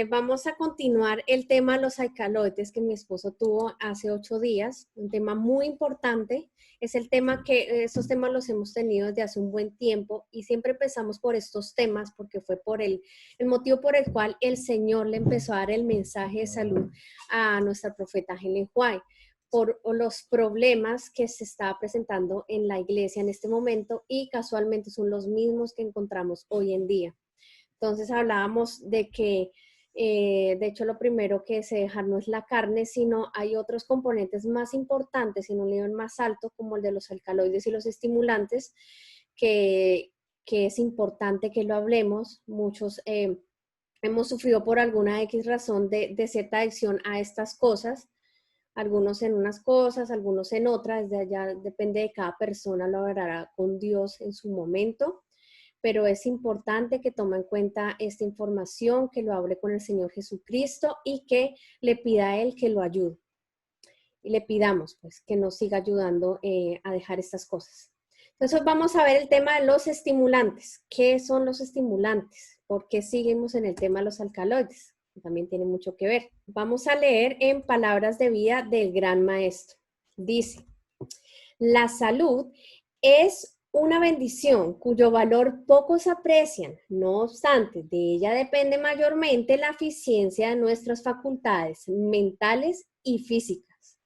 Vamos a continuar el tema de los alcaloides que mi esposo tuvo hace 8 días, un tema muy importante. Es el tema que estos temas los hemos tenido desde hace un buen tiempo y siempre empezamos por estos temas porque fue por el motivo por el cual el Señor le empezó a dar el mensaje de salud a nuestra profeta Helen White, por los problemas que se estaba presentando en la iglesia en este momento y casualmente son los mismos que encontramos hoy en día. Entonces hablábamos de que, de hecho, lo primero que se deja no es la carne, sino hay otros componentes más importantes en un nivel más alto, como el de los alcaloides y los estimulantes, que, que es importante que lo hablemos. Muchos hemos sufrido por alguna X razón de cierta adicción a estas cosas, algunos en unas cosas, algunos en otras, desde allá depende de cada persona, lo hará con Dios en su momento, pero es importante que tome en cuenta esta información, que lo hable con el Señor Jesucristo y que le pida a Él que lo ayude. Y le pidamos pues que nos siga ayudando a dejar estas cosas. Entonces vamos a ver el tema de los estimulantes. ¿Qué son los estimulantes? ¿Por qué seguimos en el tema de los alcaloides? También tiene mucho que ver. Vamos a leer en Palabras de Vida del Gran Maestro. Dice, la salud es una bendición cuyo valor pocos aprecian. No obstante, de ella depende mayormente la eficiencia de nuestras facultades mentales y físicas.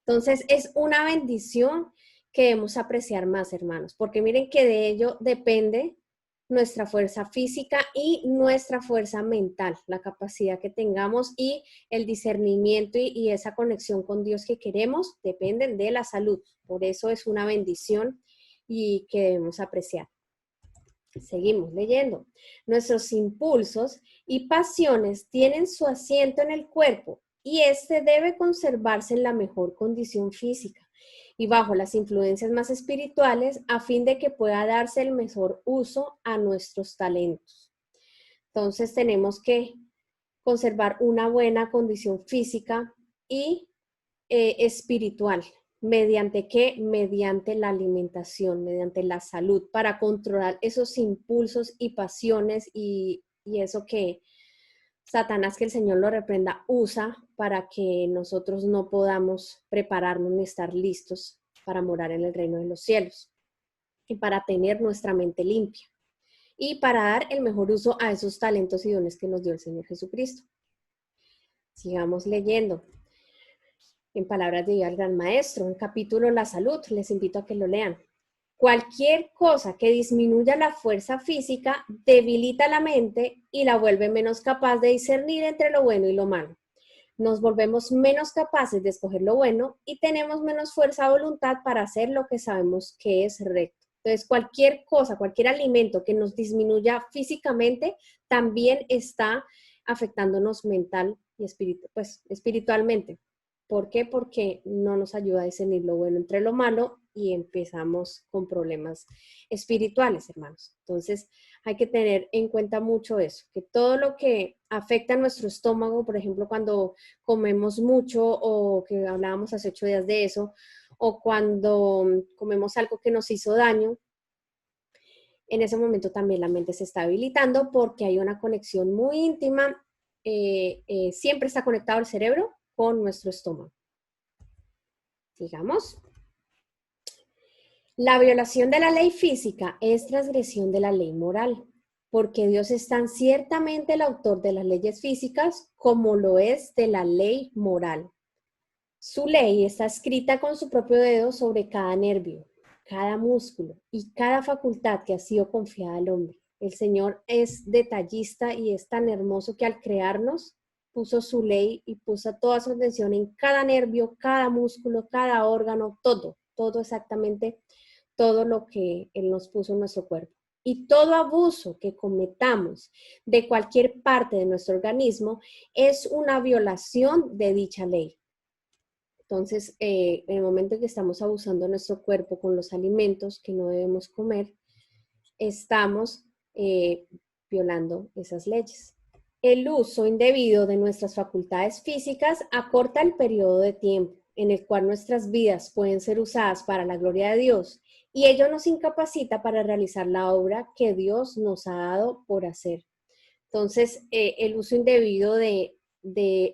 Entonces, es una bendición que debemos apreciar más, hermanos, porque miren que de ello depende nuestra fuerza física y nuestra fuerza mental, la capacidad que tengamos y el discernimiento y esa conexión con Dios que queremos dependen de la salud. Por eso es una bendición y que debemos apreciar. Seguimos leyendo. Nuestros impulsos y pasiones tienen su asiento en el cuerpo y este debe conservarse en la mejor condición física y bajo las influencias más espirituales a fin de que pueda darse el mejor uso a nuestros talentos. Entonces tenemos que conservar una buena condición física y espiritual. ¿Mediante qué? Mediante la alimentación, mediante la salud, para controlar esos impulsos y pasiones y eso que Satanás, que el Señor lo reprenda, usa para que nosotros no podamos prepararnos ni estar listos para morar en el reino de los cielos y para tener nuestra mente limpia y para dar el mejor uso a esos talentos y dones que nos dio el Señor Jesucristo. Sigamos leyendo. En Palabras de Vida al Gran Maestro, en capítulo La Salud, les invito a que lo lean. Cualquier cosa que disminuya la fuerza física debilita la mente y la vuelve menos capaz de discernir entre lo bueno y lo malo. Nos volvemos menos capaces de escoger lo bueno y tenemos menos fuerza de voluntad para hacer lo que sabemos que es recto. Entonces, cualquier cosa, cualquier alimento que nos disminuya físicamente también está afectándonos mental y espiritualmente. ¿Por qué? Porque no nos ayuda a discernir lo bueno entre lo malo y empezamos con problemas espirituales, hermanos. Entonces, hay que tener en cuenta mucho eso, que todo lo que afecta a nuestro estómago, por ejemplo, cuando comemos mucho o que hablábamos hace 8 días de eso, o cuando comemos algo que nos hizo daño, en ese momento también la mente se está habilitando porque hay una conexión muy íntima, siempre está conectado el cerebro con nuestro estómago. Sigamos. La violación de la ley física es transgresión de la ley moral, porque Dios es tan ciertamente el autor de las leyes físicas como lo es de la ley moral. Su ley está escrita con su propio dedo sobre cada nervio, cada músculo y cada facultad que ha sido confiada al hombre. El Señor es detallista y es tan hermoso que al crearnos puso su ley y puso toda su atención en cada nervio, cada músculo, cada órgano, todo exactamente, todo lo que Él nos puso en nuestro cuerpo. Y todo abuso que cometamos de cualquier parte de nuestro organismo es una violación de dicha ley. Entonces, en el momento en que estamos abusando de nuestro cuerpo con los alimentos que no debemos comer, estamos violando esas leyes. El uso indebido de nuestras facultades físicas acorta el periodo de tiempo en el cual nuestras vidas pueden ser usadas para la gloria de Dios y ello nos incapacita para realizar la obra que Dios nos ha dado por hacer. Entonces, el uso indebido de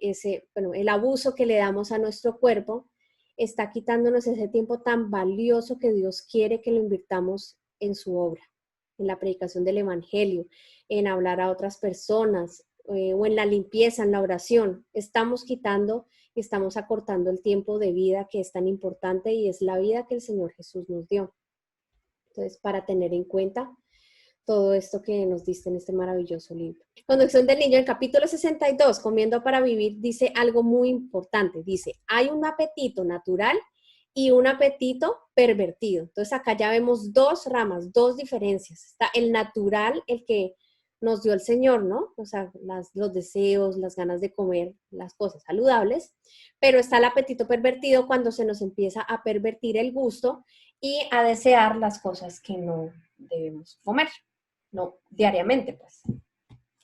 ese, bueno, el abuso que le damos a nuestro cuerpo está quitándonos ese tiempo tan valioso que Dios quiere que lo invirtamos en su obra, en la predicación del evangelio, en hablar a otras personas, o en la limpieza, en la oración. Estamos quitando y estamos acortando el tiempo de vida que es tan importante y es la vida que el Señor Jesús nos dio. Entonces, para tener en cuenta todo esto que nos diste en este maravilloso libro. Conducción del niño, en el capítulo 62, Comiendo para Vivir, dice algo muy importante. Dice, hay un apetito natural y un apetito pervertido. Entonces acá ya vemos dos ramas, dos diferencias. Está el natural, el que nos dio el Señor, ¿no? O sea, los deseos, las ganas de comer, las cosas saludables. Pero está el apetito pervertido cuando se nos empieza a pervertir el gusto y a desear las cosas que no debemos comer. No diariamente, pues.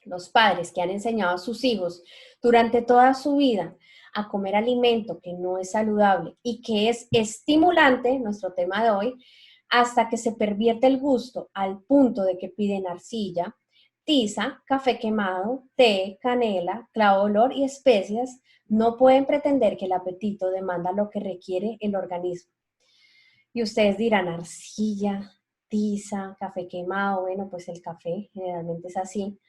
Los padres que han enseñado a sus hijos durante toda su vida a comer alimento que no es saludable y que es estimulante, nuestro tema de hoy, hasta que se pervierte el gusto al punto de que piden arcilla, tiza, café quemado, té, canela, clavo de olor y especias, no pueden pretender que el apetito demanda lo que requiere el organismo. Y ustedes dirán, arcilla, tiza, café quemado, bueno, pues el café generalmente es así.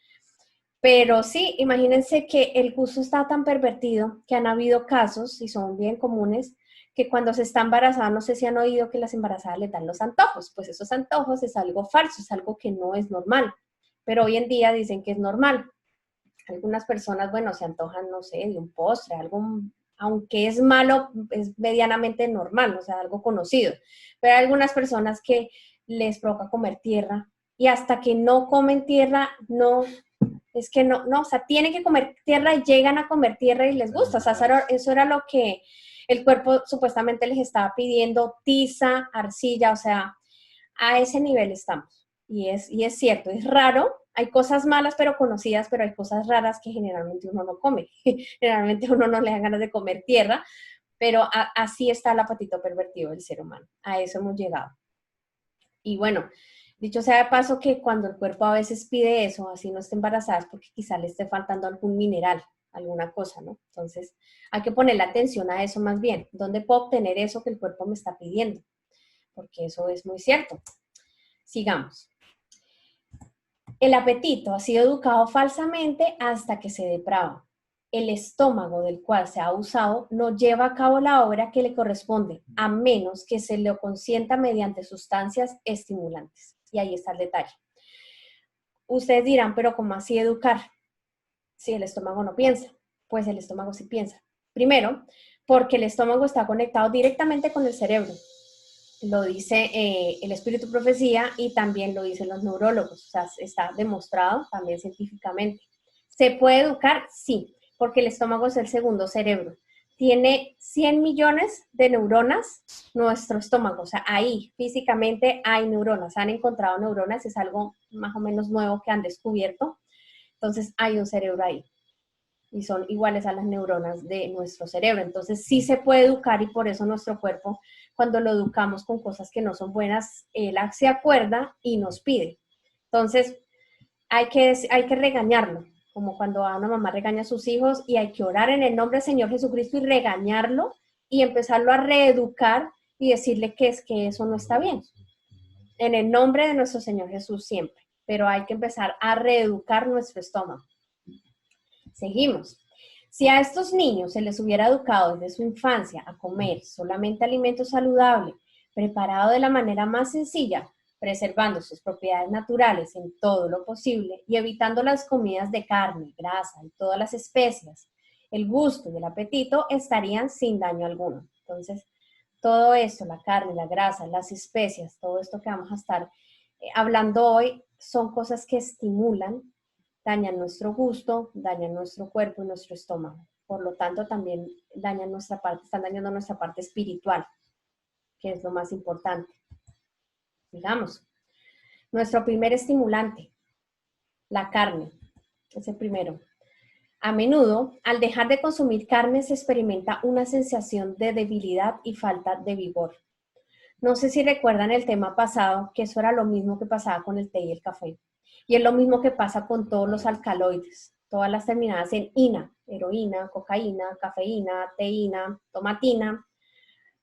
Pero sí, imagínense que el gusto está tan pervertido que han habido casos, y son bien comunes, que cuando se está embarazada, no sé si han oído que las embarazadas le dan los antojos, pues esos antojos es algo falso, es algo que no es normal, pero hoy en día dicen que es normal. Algunas personas, bueno, se antojan, no sé, de un postre, algo, aunque es malo, es medianamente normal, o sea, algo conocido, pero hay algunas personas que les provoca comer tierra y hasta que no comen tierra, no, es que no, o sea, tienen que comer tierra y llegan a comer tierra y les gusta, o sea, eso era lo que el cuerpo supuestamente les estaba pidiendo, tiza, arcilla, o sea, a ese nivel estamos. Y es cierto, es raro, hay cosas malas pero conocidas, pero hay cosas raras que generalmente uno no come, generalmente uno no le da ganas de comer tierra, pero así está el apetito pervertido del ser humano, a eso hemos llegado. Y bueno, dicho sea de paso que cuando el cuerpo a veces pide eso, así no esté embarazada, es porque quizá le esté faltando algún mineral, alguna cosa, ¿no? Entonces, hay que ponerle atención a eso más bien. ¿Dónde puedo obtener eso que el cuerpo me está pidiendo? Porque eso es muy cierto. Sigamos. El apetito ha sido educado falsamente hasta que se deprava. El estómago del cual se ha abusado no lleva a cabo la obra que le corresponde, a menos que se lo consienta mediante sustancias estimulantes. Y ahí está el detalle. Ustedes dirán, pero ¿cómo así educar? Si el estómago no piensa, pues el estómago sí piensa. Primero, porque el estómago está conectado directamente con el cerebro. Lo dice el espíritu profecía y también lo dicen los neurólogos. O sea, está demostrado también científicamente. ¿Se puede educar? Sí, porque el estómago es el segundo cerebro. Tiene 100 millones de neuronas nuestro estómago. O sea, ahí físicamente hay neuronas. Han encontrado neuronas, es algo más o menos nuevo que han descubierto. Entonces hay un cerebro ahí y son iguales a las neuronas de nuestro cerebro. Entonces sí se puede educar y por eso nuestro cuerpo, cuando lo educamos con cosas que no son buenas, él se acuerda y nos pide. Entonces hay que regañarlo, como cuando una mamá regaña a sus hijos y hay que orar en el nombre del Señor Jesucristo y regañarlo y empezarlo a reeducar y decirle que es que eso no está bien. En el nombre de nuestro Señor Jesús siempre, pero hay que empezar a reeducar nuestro estómago. Seguimos. Si a estos niños se les hubiera educado desde su infancia a comer solamente alimento saludable, preparado de la manera más sencilla, preservando sus propiedades naturales en todo lo posible y evitando las comidas de carne, grasa y todas las especias, el gusto y el apetito estarían sin daño alguno. Entonces, todo esto, la carne, la grasa, las especias, todo esto que vamos a estar hablando hoy, son cosas que estimulan, dañan nuestro gusto, dañan nuestro cuerpo y nuestro estómago. Por lo tanto, también dañan nuestra parte, están dañando nuestra parte espiritual, que es lo más importante. Digamos, nuestro primer estimulante, la carne, es el primero. A menudo, al dejar de consumir carne, se experimenta una sensación de debilidad y falta de vigor. No sé si recuerdan el tema pasado, que eso era lo mismo que pasaba con el té y el café. Y es lo mismo que pasa con todos los alcaloides, todas las terminadas en ina, heroína, cocaína, cafeína, teína, tomatina.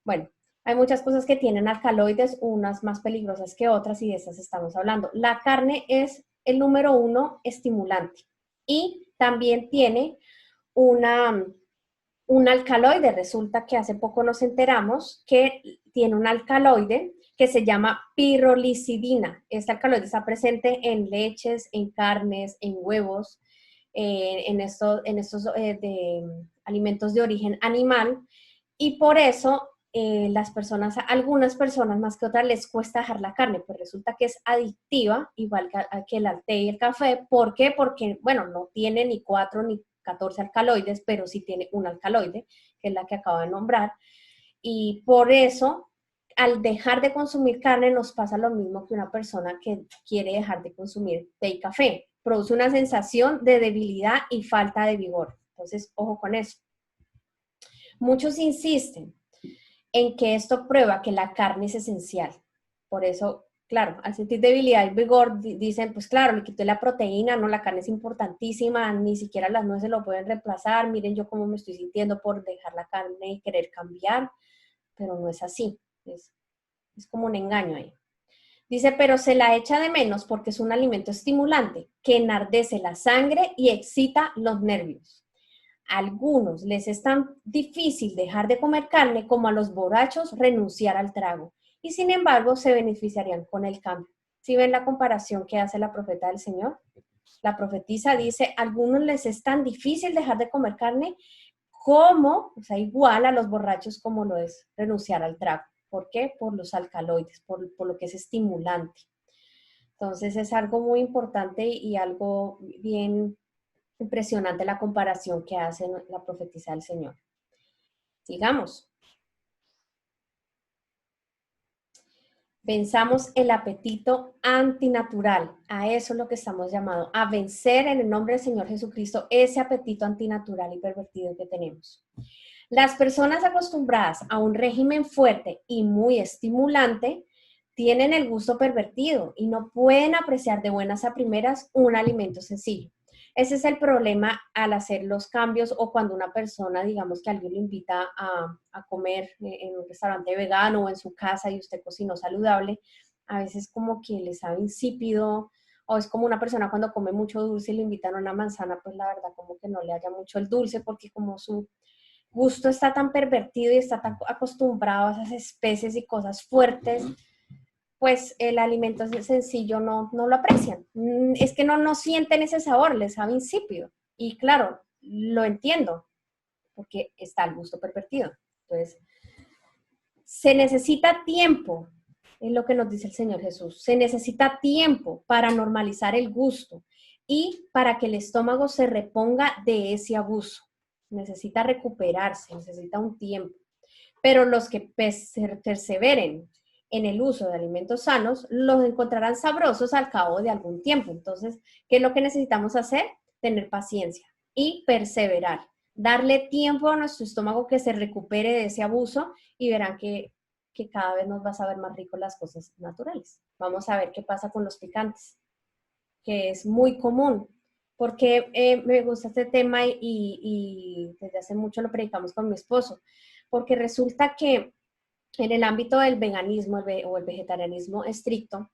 Bueno, hay muchas cosas que tienen alcaloides, unas más peligrosas que otras, y de esas estamos hablando. La carne es el número 1 estimulante y también tiene un alcaloide. Resulta que hace poco nos enteramos que tiene un alcaloide que se llama pirrolicidina. Este alcaloide está presente en leches, en carnes, en huevos, en estos de alimentos de origen animal, y por eso algunas personas más que otras les cuesta dejar la carne, pues resulta que es adictiva, igual que el té y el café. ¿Por qué? Porque, bueno, no tiene ni 4 ni 14 alcaloides, pero sí tiene un alcaloide, que es la que acabo de nombrar, y por eso, al dejar de consumir carne, nos pasa lo mismo que una persona que quiere dejar de consumir té y café. Produce una sensación de debilidad y falta de vigor. Entonces, ojo con eso. Muchos insisten en que esto prueba que la carne es esencial. Por eso, claro, al sentir debilidad y vigor, dicen, pues claro, le quité la proteína, no, la carne es importantísima, ni siquiera las nueces lo pueden reemplazar, miren yo cómo me estoy sintiendo por dejar la carne y querer cambiar, pero no es así, es como un engaño ahí. Dice, pero se la echa de menos porque es un alimento estimulante que enardece la sangre y excita los nervios. A algunos les es tan difícil dejar de comer carne como a los borrachos renunciar al trago, y sin embargo se beneficiarían con el cambio. ¿Sí ven la comparación que hace la profeta del Señor? La profetisa dice, a algunos les es tan difícil dejar de comer carne como, o sea, igual a los borrachos como lo es renunciar al trago. ¿Por qué? Por los alcaloides, por lo que es estimulante. Entonces es algo muy importante y algo bien impresionante la comparación que hace la profetisa del Señor. Sigamos. Venzamos el apetito antinatural. A eso es lo que estamos llamados, a vencer en el nombre del Señor Jesucristo ese apetito antinatural y pervertido que tenemos. Las personas acostumbradas a un régimen fuerte y muy estimulante tienen el gusto pervertido y no pueden apreciar de buenas a primeras un alimento sencillo. Ese es el problema al hacer los cambios, o cuando una persona, digamos que alguien lo invita a comer en un restaurante vegano o en su casa y usted cocinó saludable, a veces como que le sabe insípido, o es como una persona cuando come mucho dulce y le invitan a una manzana, pues la verdad como que no le haya mucho el dulce, porque como su gusto está tan pervertido y está tan acostumbrado a esas especies y cosas fuertes, pues el alimento sencillo no lo aprecian. Es que no sienten ese sabor, les sabe insípido. Y claro, lo entiendo, porque está el gusto pervertido. Entonces, se necesita tiempo, es lo que nos dice el Señor Jesús. Se necesita tiempo para normalizar el gusto y para que el estómago se reponga de ese abuso. Necesita recuperarse, necesita un tiempo. Pero los que perseveren en el uso de alimentos sanos, los encontrarán sabrosos al cabo de algún tiempo. Entonces, ¿qué es lo que necesitamos hacer? Tener paciencia y perseverar. Darle tiempo a nuestro estómago que se recupere de ese abuso, y verán que cada vez nos va a saber más rico las cosas naturales. Vamos a ver qué pasa con los picantes, que es muy común. Porque me gusta este tema y desde hace mucho lo predicamos con mi esposo, porque resulta que en el ámbito del veganismo o el vegetarianismo estricto,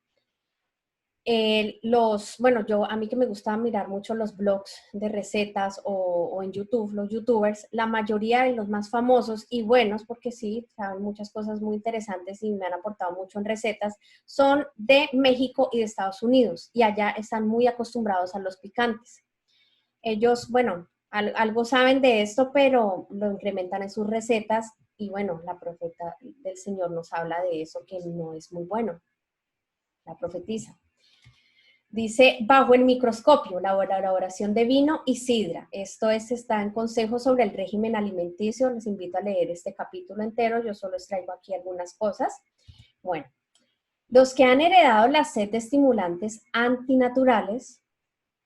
a mí que me gusta mirar mucho los blogs de recetas o en YouTube, los youtubers, la mayoría de los más famosos y buenos, porque sí, saben muchas cosas muy interesantes y me han aportado mucho en recetas, son de México y de Estados Unidos, y allá están muy acostumbrados a los picantes. Ellos, bueno, algo saben de esto, pero lo incrementan en sus recetas, y bueno, la profeta del Señor nos habla de eso, que no es muy bueno, la profetiza. Dice, bajo el microscopio, la elaboración de vino y sidra. Esto está en Consejos sobre el régimen alimenticio. Les invito a leer este capítulo entero. Yo solo les traigo aquí algunas cosas. Bueno, los que han heredado la sed de estimulantes antinaturales,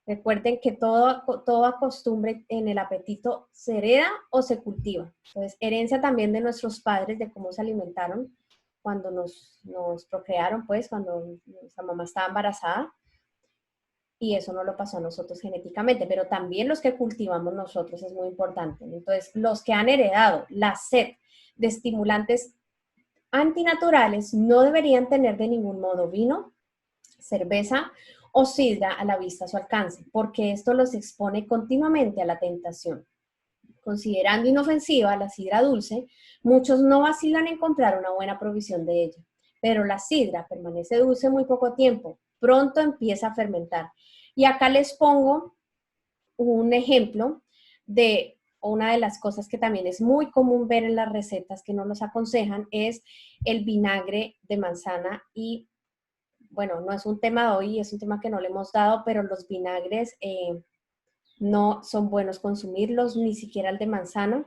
recuerden que toda costumbre en el apetito se hereda o se cultiva. Entonces, herencia también de nuestros padres, de cómo se alimentaron cuando nos procrearon, pues, cuando nuestra mamá estaba embarazada. y eso no lo pasó a nosotros genéticamente, pero también los que cultivamos nosotros es muy importante. Entonces, los que han heredado la sed de estimulantes antinaturales no deberían tener de ningún modo vino, cerveza o sidra a la vista a su alcance, porque esto los expone continuamente a la tentación. Considerando inofensiva la sidra dulce, muchos no vacilan en comprar una buena provisión de ella, pero la sidra permanece dulce muy poco tiempo, pronto empieza a fermentar. Y acá les pongo un ejemplo de una de las cosas que también es muy común ver en las recetas que no nos aconsejan, es el vinagre de manzana y, bueno, no es un tema de hoy, es un tema que no le hemos dado, pero los vinagres no son buenos consumirlos, ni siquiera el de manzana,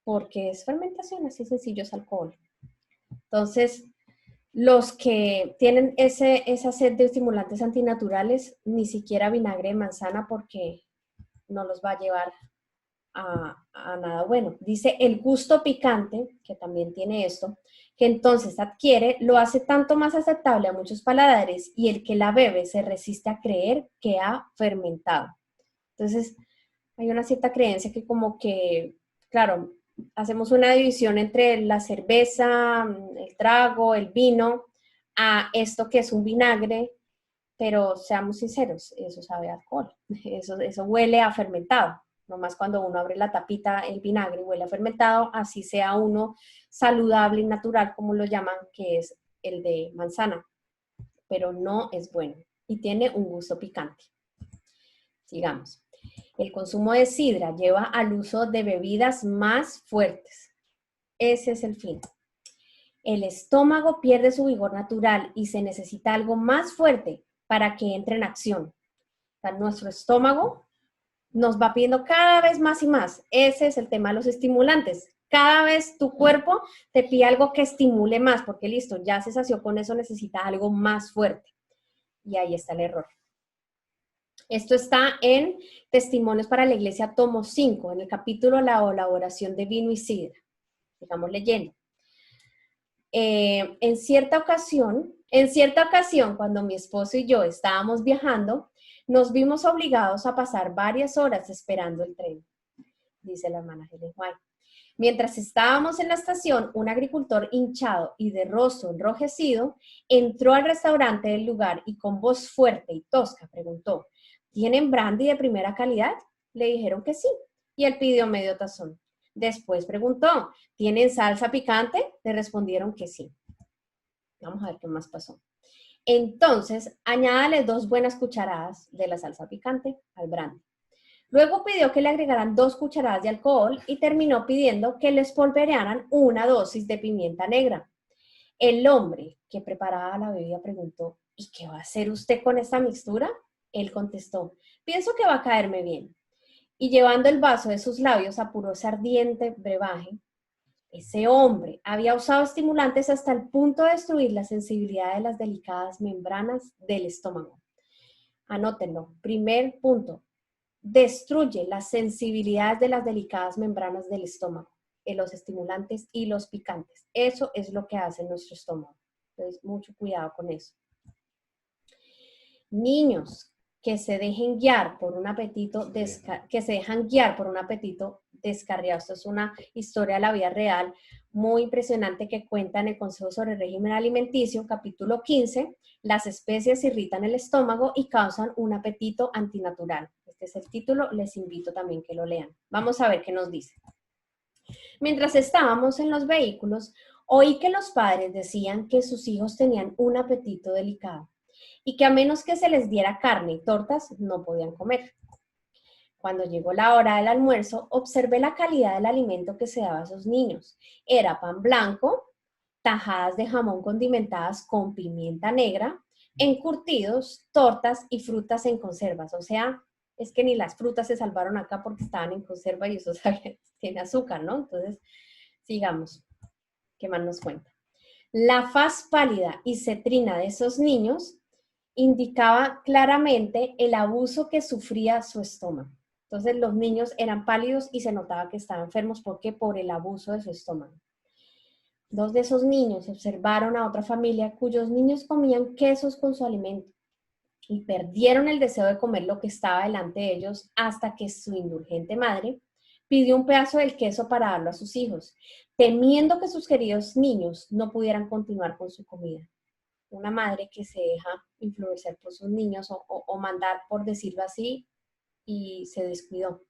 porque es fermentación, así sencillo, es alcohol. Entonces, los que tienen esa sed de estimulantes antinaturales, ni siquiera vinagre de manzana, porque no los va a llevar a nada bueno. Dice el gusto picante, que también tiene esto, que entonces adquiere, lo hace tanto más aceptable a muchos paladares y el que la bebe se resiste a creer que ha fermentado. Entonces, hay una cierta creencia que como que, claro, hacemos una división entre la cerveza, el trago, el vino, a esto que es un vinagre, pero seamos sinceros, eso sabe a alcohol, eso huele a fermentado. Nomás cuando uno abre la tapita, el vinagre huele a fermentado, así sea uno saludable y natural, como lo llaman, que es el de manzana, pero no es bueno y tiene un gusto picante. Sigamos. El consumo de sidra lleva al uso de bebidas más fuertes. Ese es el fin. El estómago pierde su vigor natural y se necesita algo más fuerte para que entre en acción. O sea, nuestro estómago nos va pidiendo cada vez más y más. Ese es el tema de los estimulantes. Cada vez tu cuerpo te pide algo que estimule más, porque listo, ya se sació con eso, necesita algo más fuerte. Y ahí está el error. Esto está en Testimonios para la Iglesia, tomo 5, en el capítulo La elaboración de vino y sidra. Sigamos leyendo. En cierta ocasión, cuando mi esposo y yo estábamos viajando, nos vimos obligados a pasar varias horas esperando el tren, dice la hermana Helen White. Mientras estábamos en la estación, un agricultor hinchado y de rostro enrojecido entró al restaurante del lugar y con voz fuerte y tosca preguntó: ¿tienen brandy de primera calidad? Le dijeron que sí, y él pidió medio tazón. Después preguntó: ¿tienen salsa picante? Le respondieron que sí. Vamos a ver qué más pasó. Entonces, añádale 2 buenas cucharadas de la salsa picante al brandy. Luego pidió que le agregaran 2 cucharadas de alcohol y terminó pidiendo que le espolvorearan una dosis de pimienta negra. El hombre que preparaba la bebida preguntó: ¿y qué va a hacer usted con esta mixtura? Él contestó: pienso que va a caerme bien. Y llevando el vaso de sus labios apuró ese ardiente brebaje. Ese hombre había usado estimulantes hasta el punto de destruir la sensibilidad de las delicadas membranas del estómago. Anótenlo. Primer punto: destruye la sensibilidad de las delicadas membranas del estómago, los estimulantes y los picantes. Eso es lo que hace nuestro estómago. Entonces, mucho cuidado con eso. Niños que se dejen guiar por un apetito descarriado. Esto es una historia de la vida real muy impresionante que cuenta en el Consejo sobre el Régimen Alimenticio, capítulo 15. Las especies irritan el estómago y causan un apetito antinatural. Este es el título, les invito también que lo lean. Vamos a ver qué nos dice. Mientras estábamos en los vehículos, oí que los padres decían que sus hijos tenían un apetito delicado y que a menos que se les diera carne y tortas, no podían comer. Cuando llegó la hora del almuerzo, observé la calidad del alimento que se daba a esos niños. Era pan blanco, tajadas de jamón condimentadas con pimienta negra, encurtidos, tortas y frutas en conservas. O sea, es que ni las frutas se salvaron acá porque estaban en conserva y eso tiene azúcar, ¿no? Entonces, sigamos. ¿Qué más nos cuenta? La faz pálida y cetrina de esos niños indicaba claramente el abuso que sufría su estómago. Entonces los niños eran pálidos y se notaba que estaban enfermos. ¿Por qué? Por el abuso de su estómago. 2 de esos niños observaron a otra familia cuyos niños comían quesos con su alimento. y perdieron el deseo de comer lo que estaba delante de ellos hasta que su indulgente madre pidió un pedazo del queso para darlo a sus hijos, temiendo que sus queridos niños no pudieran continuar con su comida. Una madre que se deja influenciar por sus niños o mandar, por decirlo así, y se descuidó.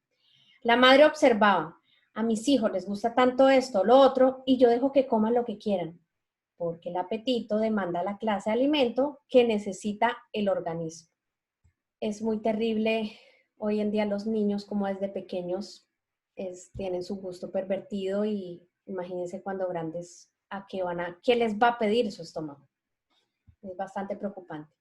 La madre observaba, a mis hijos les gusta tanto esto, lo otro, y yo dejo que coman lo que quieran, porque el apetito demanda la clase de alimento que necesita el organismo. Es muy terrible hoy en día los niños, como desde pequeños tienen su gusto pervertido y imagínense cuando grandes qué les va a pedir su estómago. Es bastante preocupante.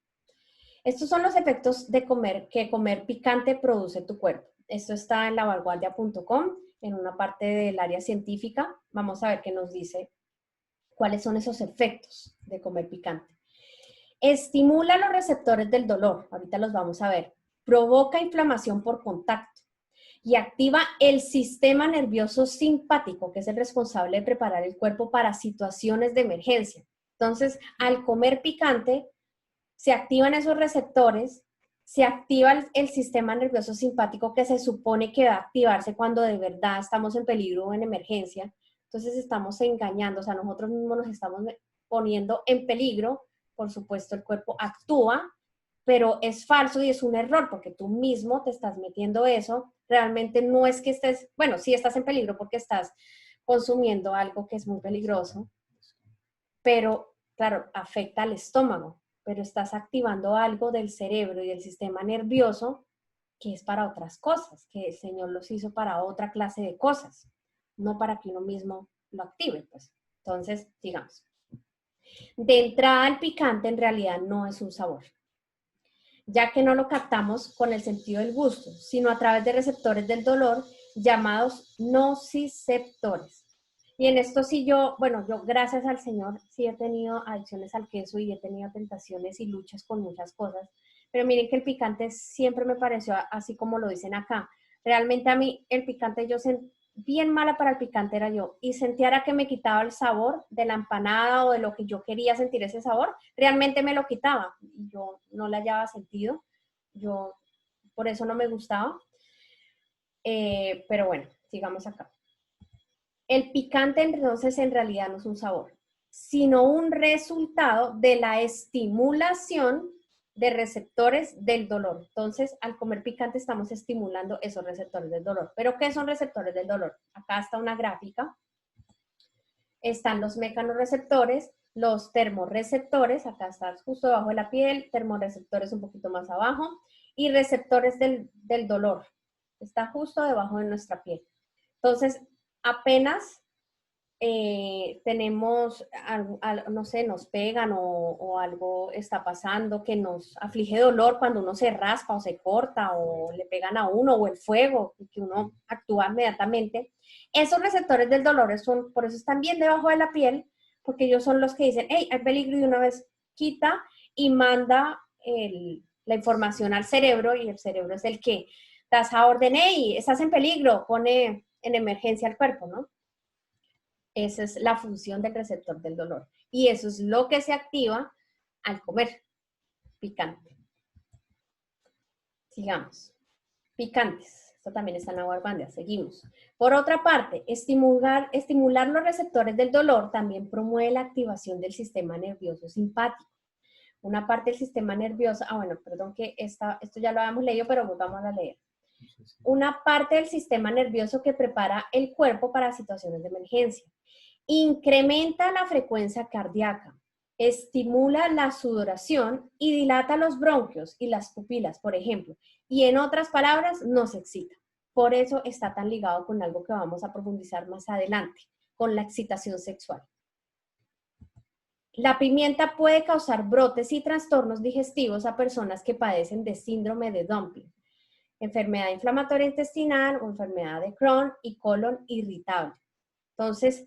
Estos son los efectos de que comer picante produce tu cuerpo. Esto está en lavanguardia.com, en una parte del área científica. Vamos a ver qué nos dice cuáles son esos efectos de comer picante. Estimula los receptores del dolor, ahorita los vamos a ver. Provoca inflamación por contacto y activa el sistema nervioso simpático, que es el responsable de preparar el cuerpo para situaciones de emergencia. Entonces, al comer picante, se activan esos receptores, se activa el sistema nervioso simpático que se supone que va a activarse cuando de verdad estamos en peligro o en emergencia. Entonces estamos engañando, o sea, nosotros mismos nos estamos poniendo en peligro. Por supuesto, el cuerpo actúa, pero es falso y es un error porque tú mismo te estás metiendo eso. Realmente no es que estés, bueno, sí estás en peligro porque estás consumiendo algo que es muy peligroso, pero claro, afecta al estómago, pero estás activando algo del cerebro y del sistema nervioso que es para otras cosas, que el Señor los hizo para otra clase de cosas, no para que uno mismo lo active, pues. Entonces, digamos, de entrada el picante en realidad no es un sabor, ya que no lo captamos con el sentido del gusto, sino a través de receptores del dolor llamados nociceptores. Y en esto sí yo, bueno, yo gracias al Señor sí he tenido adicciones al queso y he tenido tentaciones y luchas con muchas cosas, pero miren que el picante siempre me pareció así como lo dicen acá. Realmente a mí el picante, bien mala para el picante era yo, y sentía que me quitaba el sabor de la empanada o de lo que yo quería sentir ese sabor, realmente me lo quitaba, y yo no le hallaba sentido, yo por eso no me gustaba, pero bueno, sigamos acá. El picante entonces en realidad no es un sabor, sino un resultado de la estimulación de receptores del dolor. Entonces, al comer picante estamos estimulando esos receptores del dolor. ¿Pero qué son receptores del dolor? Acá está una gráfica. Están los mecanorreceptores, los termorreceptores, acá está justo debajo de la piel, termorreceptores un poquito más abajo, y receptores del dolor. Está justo debajo de nuestra piel. Entonces, apenas tenemos, no sé, nos pegan o algo está pasando que nos aflige dolor cuando uno se raspa o se corta o le pegan a uno o el fuego, que uno actúa inmediatamente. Esos receptores del dolor son, por eso están bien debajo de la piel, porque ellos son los que dicen, hey, hay peligro, y una vez quita y manda la información al cerebro, y el cerebro es el que da esa orden, hey, estás en peligro, pone en emergencia al cuerpo, ¿no? Esa es la función del receptor del dolor. Y eso es lo que se activa al comer picante. Sigamos. Picantes. Esto también está en la guardia. Seguimos. Por otra parte, estimular los receptores del dolor también promueve la activación del sistema nervioso simpático. Una parte del sistema nervioso, bueno, perdón que esto ya lo habíamos leído, pero vamos a leer. Una parte del sistema nervioso que prepara el cuerpo para situaciones de emergencia. Incrementa la frecuencia cardíaca, estimula la sudoración y dilata los bronquios y las pupilas, por ejemplo. Y en otras palabras, nos excita. Por eso está tan ligado con algo que vamos a profundizar más adelante, con la excitación sexual. La pimienta puede causar brotes y trastornos digestivos a personas que padecen de síndrome de Dumping, enfermedad inflamatoria intestinal o enfermedad de Crohn y colon irritable. Entonces,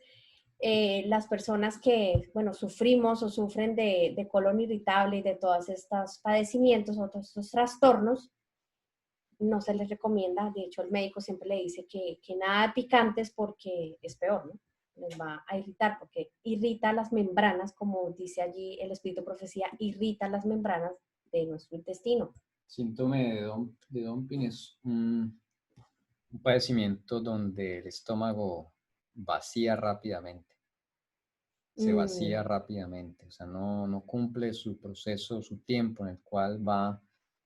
las personas que, bueno, sufrimos o sufren de colon irritable y de todos estos padecimientos o todos estos trastornos, no se les recomienda. De hecho, el médico siempre le dice que nada de picantes porque es peor, ¿no? Les va a irritar porque irrita las membranas, como dice allí el espíritu profecía, irrita las membranas de nuestro intestino. Síndrome de Dumping es un padecimiento donde el estómago vacía rápidamente, se Mm, vacía rápidamente, o sea, no cumple su proceso, su tiempo en el cual va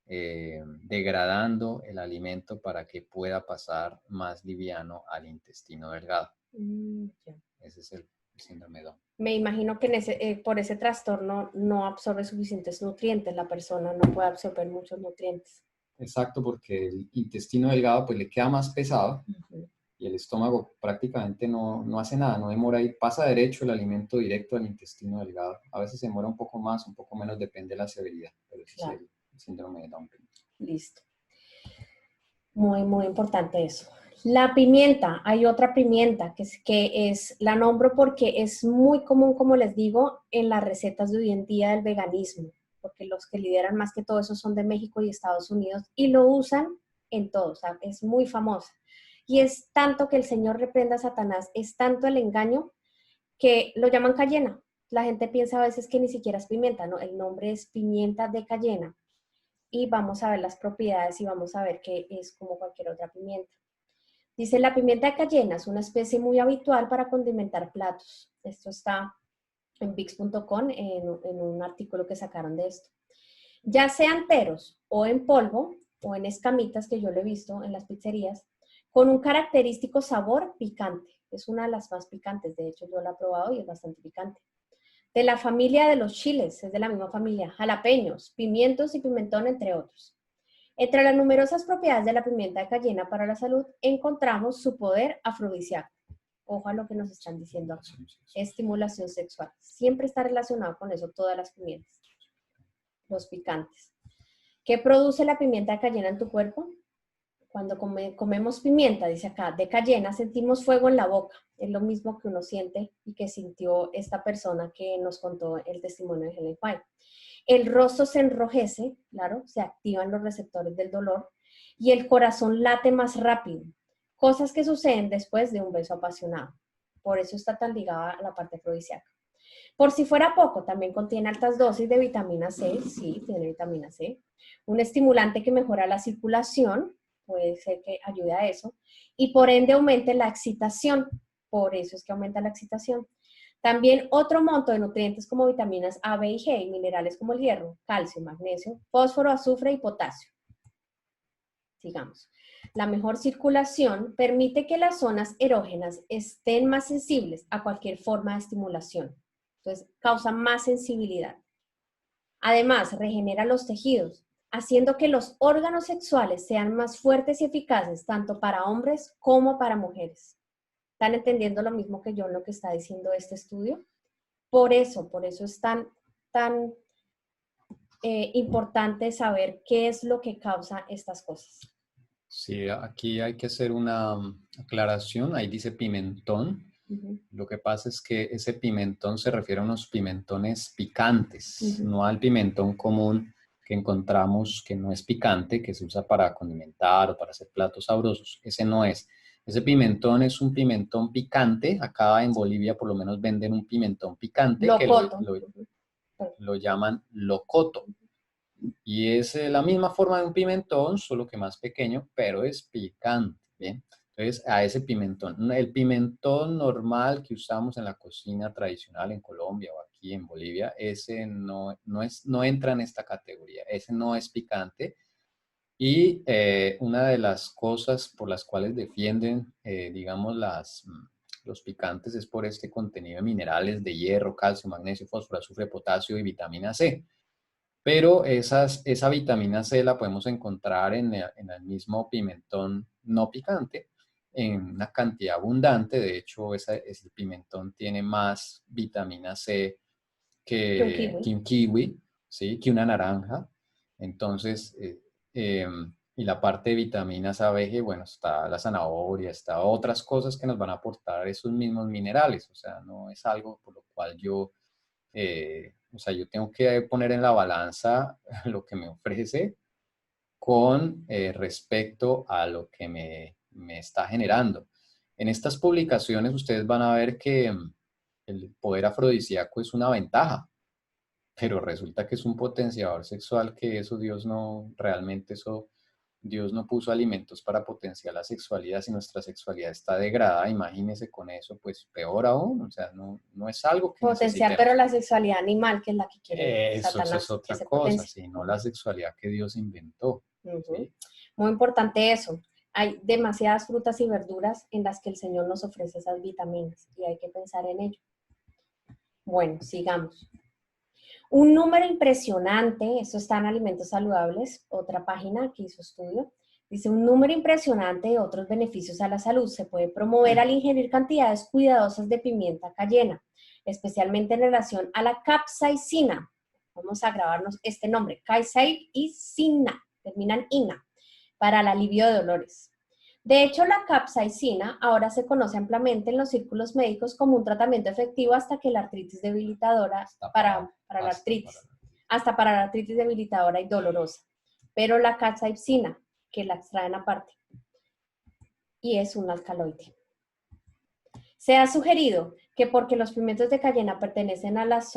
degradando el alimento para que pueda pasar más liviano al intestino delgado. ya. Ese es el síndrome de Down. Me imagino que por ese trastorno no absorbe suficientes nutrientes, la persona no puede absorber muchos nutrientes. Exacto, porque el intestino delgado pues le queda más pesado Ujú. y el estómago prácticamente no hace nada, no demora y pasa derecho el alimento directo al intestino delgado. A veces se demora un poco más, un poco menos, depende de la severidad, pero ese es Claro, el síndrome de Dumping. listo. Muy, muy importante eso. La pimienta, hay otra pimienta que es, la nombro porque es muy común, como les digo, en las recetas de hoy en día del veganismo, porque los que lideran más que todo eso son de México y Estados Unidos y lo usan en todo, o sea, es muy famosa. Y es tanto que el Señor reprenda a Satanás, es tanto el engaño que lo llaman cayena. La gente piensa a veces que ni siquiera es pimienta, no, el nombre es pimienta de cayena y vamos a ver las propiedades y vamos a ver que es como cualquier otra pimienta. Dice, la pimienta de cayena es una especie muy habitual para condimentar platos. Esto está en Vix.com en un artículo que sacaron de esto. Ya sean enteros o en polvo o en escamitas que yo lo he visto en las pizzerías, con un característico sabor picante. Es una de las más picantes, de hecho yo la he probado y es bastante picante. De la familia de los chiles, es de la misma familia, jalapeños, pimientos y pimentón, entre otros. Entre las numerosas propiedades de la pimienta de cayena para la salud, encontramos su poder afrodisíaco. Ojo a lo que nos están diciendo acá. Estimulación sexual. Siempre está relacionado con eso todas las pimientas, los picantes. ¿Qué produce la pimienta de cayena en tu cuerpo? Cuando comemos pimienta, dice acá, de cayena, sentimos fuego en la boca. Es lo mismo que uno siente y que sintió esta persona que nos contó el testimonio de Helen White. El rostro se enrojece, claro, se activan los receptores del dolor y el corazón late más rápido. Cosas que suceden después de un beso apasionado. Por eso está tan ligada a la parte afrodisíaca. Por si fuera poco, también contiene altas dosis de vitamina C, sí, tiene vitamina C, un estimulante que mejora la circulación, puede ser que ayude a eso, y por ende aumente la excitación, por eso es que aumenta la excitación. También otro monto de nutrientes como vitaminas A, B y G, y minerales como el hierro, calcio, magnesio, fósforo, azufre y potasio. Sigamos. La mejor circulación permite que las zonas erógenas estén más sensibles a cualquier forma de estimulación. Entonces, causa más sensibilidad. Además, regenera los tejidos, haciendo que los órganos sexuales sean más fuertes y eficaces tanto para hombres como para mujeres. ¿Están entendiendo lo mismo que yo en lo que está diciendo este estudio? Por eso es tan importante saber qué es lo que causa estas cosas. Sí, aquí hay que hacer una aclaración. Ahí dice pimentón. Uh-huh. Lo que pasa es que ese pimentón se refiere a unos pimentones picantes, Uh-huh. no al pimentón común que encontramos que no es picante, que se usa para condimentar o para hacer platos sabrosos. Ese no es. Ese pimentón es un pimentón picante. Acá en Bolivia por lo menos venden un pimentón picante que Locoto. lo llaman locoto. Y es la misma forma de un pimentón, solo que más pequeño, pero es picante, ¿bien? Entonces, a ese pimentón, el pimentón normal que usamos en la cocina tradicional en Colombia o aquí en Bolivia, ese no entra en esta categoría, ese no es picante. Y una de las cosas por las cuales defienden, digamos, los picantes es por este contenido de minerales de hierro, calcio, magnesio, fósforo, azufre, potasio y vitamina C. Pero esa vitamina C la podemos encontrar en el mismo pimentón no picante, en una cantidad abundante. De hecho, ese pimentón tiene más vitamina C Que un que kiwi. un kiwi, ¿sí? Que una naranja. Entonces, y la parte de vitaminas A, B, G, bueno, está la zanahoria, está otras cosas que nos van a aportar esos mismos minerales. O sea, no es algo por lo cual o sea, yo tengo que poner en la balanza lo que me ofrece con respecto a lo que me está generando. En estas publicaciones ustedes van a ver que el poder afrodisíaco es una ventaja. pero resulta que es un potenciador sexual que eso Dios no, realmente eso, Dios no puso alimentos para potenciar la sexualidad. Si nuestra sexualidad está degradada, imagínese con eso, pues peor aún, o sea, no, no es algo que Potenciar, pero necesitemos. la sexualidad animal, que es la que quiere Eso es Satanás, que otra se cosa, potencia. sino la sexualidad que Dios inventó, Ujú. ¿sí? Muy importante eso. Hay demasiadas frutas y verduras en las que el Señor nos ofrece esas vitaminas y hay que pensar en ello. Bueno, sigamos. Un número impresionante, esto está en Alimentos Saludables, otra página que hizo estudio, dice un número impresionante de otros beneficios a la salud se puede promover al ingerir cantidades cuidadosas de pimienta cayena, especialmente en relación a la capsaicina. Vamos a grabarnos este nombre, capsaicina, terminan ina, para el alivio de dolores. De hecho, la capsaicina ahora se conoce ampliamente en los círculos médicos como un tratamiento efectivo hasta que la artritis debilitadora para la artritis, hasta para la artritis debilitadora y dolorosa. Pero la capsaicina, que la extraen aparte, y es un alcaloide. Se ha sugerido que porque los pimientos de cayena pertenecen a las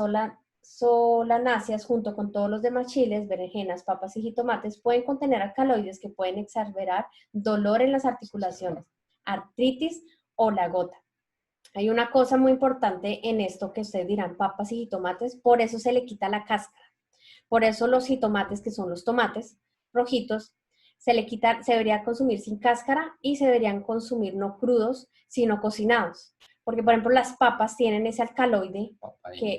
solanáceas junto con todos los demás chiles, berenjenas, papas y jitomates, pueden contener alcaloides que pueden exacerbar dolor en las articulaciones, artritis o la gota. Hay una cosa muy importante en esto que ustedes dirán, papas y jitomates, por eso se le quita la cáscara. Por eso los jitomates, que son los tomates rojitos, se debería consumir sin cáscara y se deberían consumir no crudos, sino cocinados. Porque, por ejemplo, las papas tienen ese alcaloide,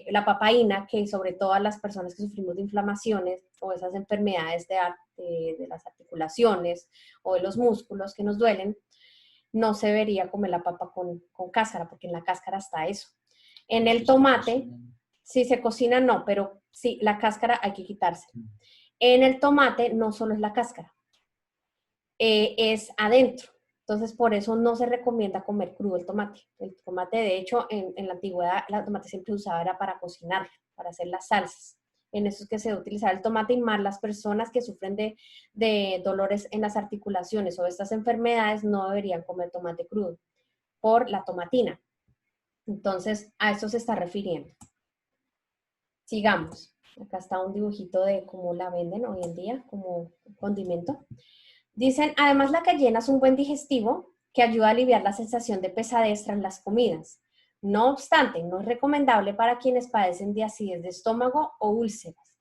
la papaína, que sobre todo a las personas que sufrimos de inflamaciones o esas enfermedades de las articulaciones o de los músculos que nos duelen, no se debería comer la papa con cáscara, porque en la cáscara está eso. En el tomate, si se cocina no, pero sí, la cáscara hay que quitarse. En el tomate no solo es la cáscara, es adentro. Entonces, por eso no se recomienda comer crudo el tomate. El tomate, de hecho, en la antigüedad, el tomate siempre usaba era para cocinar, para hacer las salsas. En eso es que se debe utilizar el tomate y más las personas que sufren de dolores en las articulaciones o estas enfermedades no deberían comer tomate crudo por la tomatina. Entonces, a eso se está refiriendo. Sigamos. Acá está un dibujito de cómo la venden hoy en día como condimento. Dicen, además la cayena es un buen digestivo que ayuda a aliviar la sensación de pesadez tras las comidas. No obstante, no es recomendable para quienes padecen de acidez de estómago o úlceras.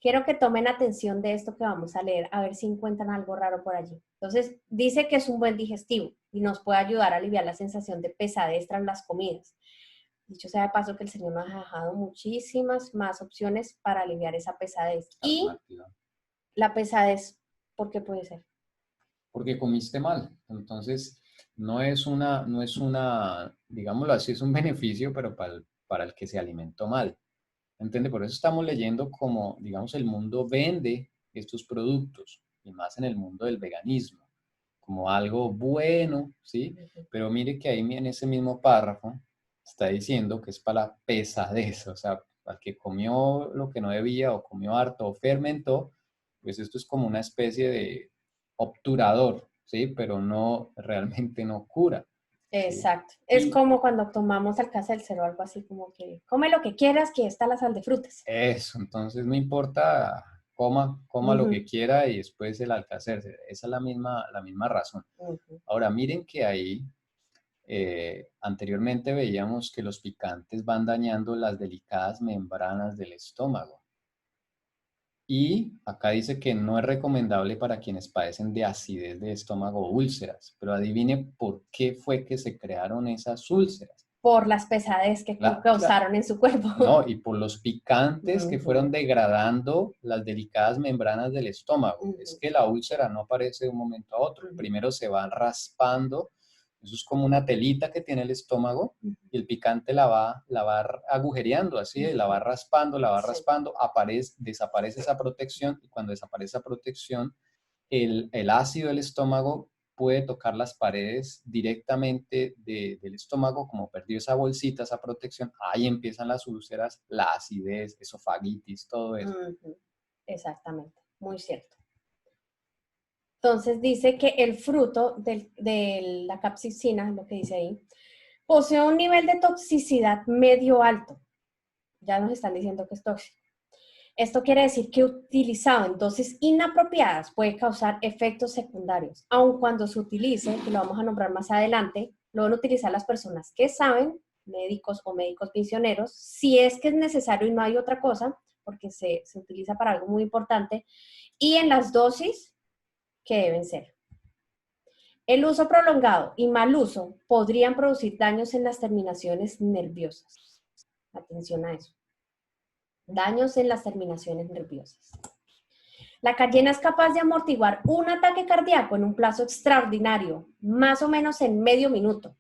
Quiero que tomen atención de esto que vamos a leer, a ver si encuentran algo raro por allí. Entonces, dice que es un buen digestivo y nos puede ayudar a aliviar la sensación de pesadez tras las comidas. Dicho sea de paso que el Señor nos ha dejado muchísimas más opciones para aliviar esa pesadez. Y la pesadez, ¿por qué puede ser? Porque comiste mal. Entonces, no es una, digámoslo así, es un beneficio, pero para el que se alimentó mal. ¿Entiende? Por eso estamos leyendo como, digamos, el mundo vende estos productos, y más en el mundo del veganismo, como algo bueno, ¿sí? Pero mire que ahí en ese mismo párrafo está diciendo que es para la pesadez, o sea, al que comió lo que no debía o comió harto o fermentó, pues esto es como una especie de obturador, ¿sí? Pero no, realmente no cura. ¿Sí? Exacto. Es como cuando tomamos Alka-Seltzer o algo así, como que come lo que quieras, que está la sal de frutas. Eso, entonces no importa, coma lo que quiera y después el Alka-Seltzer. Esa es la misma razón. Ahora, miren que ahí anteriormente veíamos que los picantes van dañando las delicadas membranas del estómago. Y acá dice que no es recomendable para quienes padecen de acidez de estómago o úlceras. Pero adivine por qué fue que se crearon esas úlceras. Por las pesadez que causaron en su cuerpo. No, y por los picantes que fueron degradando las delicadas membranas del estómago. Es que la úlcera no aparece de un momento a otro. Primero se va raspando. Eso es como una telita que tiene el estómago y el picante la va agujereando así, la va raspando, desaparece esa protección y cuando desaparece esa protección, el ácido del estómago puede tocar las paredes directamente del estómago, como perdió esa bolsita, esa protección, ahí empiezan las úlceras, la acidez, esofagitis, todo eso. Exactamente, muy cierto. Entonces dice que el fruto de la capsaicina, lo que dice ahí, posee un nivel de toxicidad medio alto. Ya nos están diciendo que es tóxico. Esto quiere decir que utilizado en dosis inapropiadas puede causar efectos secundarios, aun cuando se utilice, que lo vamos a nombrar más adelante, lo van a utilizar las personas que saben, médicos o médicos misioneros, si es que es necesario y no hay otra cosa, porque se utiliza para algo muy importante, y en las dosis que deben ser. El uso prolongado y mal uso podrían producir daños en las terminaciones nerviosas. Atención a eso. Daños en las terminaciones nerviosas. La cayena es capaz de amortiguar un ataque cardíaco en un plazo extraordinario, más o menos en medio minuto.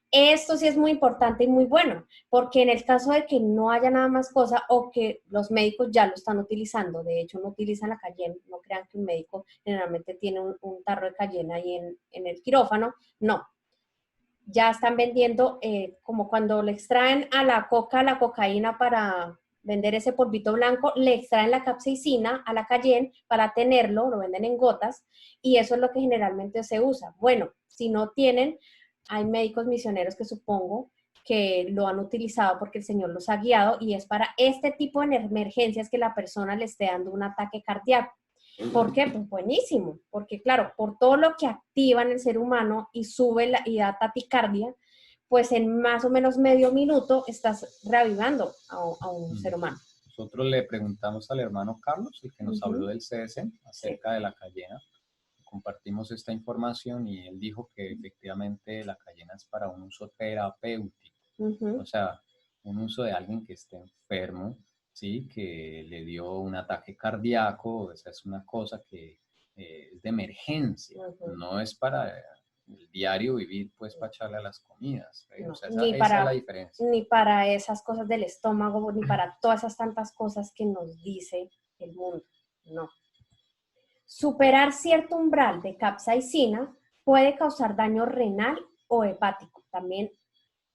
Esto sí es muy importante y muy bueno, porque en el caso de que no haya nada más cosa o que los médicos ya lo están utilizando, de hecho no utilizan la cayena, no crean que un médico generalmente tiene un tarro de cayena ahí en el quirófano, no. Ya están vendiendo, como cuando le extraen a la cocaína para vender ese polvito blanco, le extraen la capsaicina a la cayenne para tenerlo, lo venden en gotas, y eso es lo que generalmente se usa. Bueno, si no tienen, hay médicos misioneros que supongo que lo han utilizado porque el Señor los ha guiado y es para este tipo de emergencias que la persona le esté dando un ataque cardíaco. ¿Por qué? Pues buenísimo, porque claro, por todo lo que activa en el ser humano y sube y da taticardia, pues en más o menos medio minuto estás reavivando a un ser humano. Nosotros le preguntamos al hermano Carlos, el que nos habló del CSE, acerca de la cayena. Compartimos esta información y él dijo que efectivamente la cayena es para un uso terapéutico. O sea, un uso de alguien que esté enfermo, ¿sí? Que le dio un ataque cardíaco, esa es una cosa que es de emergencia, no es para el diario vivir, pues, para echarle a las comidas. No, o sea, esa es la diferencia. Ni para esas cosas del estómago, ni para todas esas tantas cosas que nos dice el mundo, no. Superar cierto umbral de capsaicina puede causar daño renal o hepático. También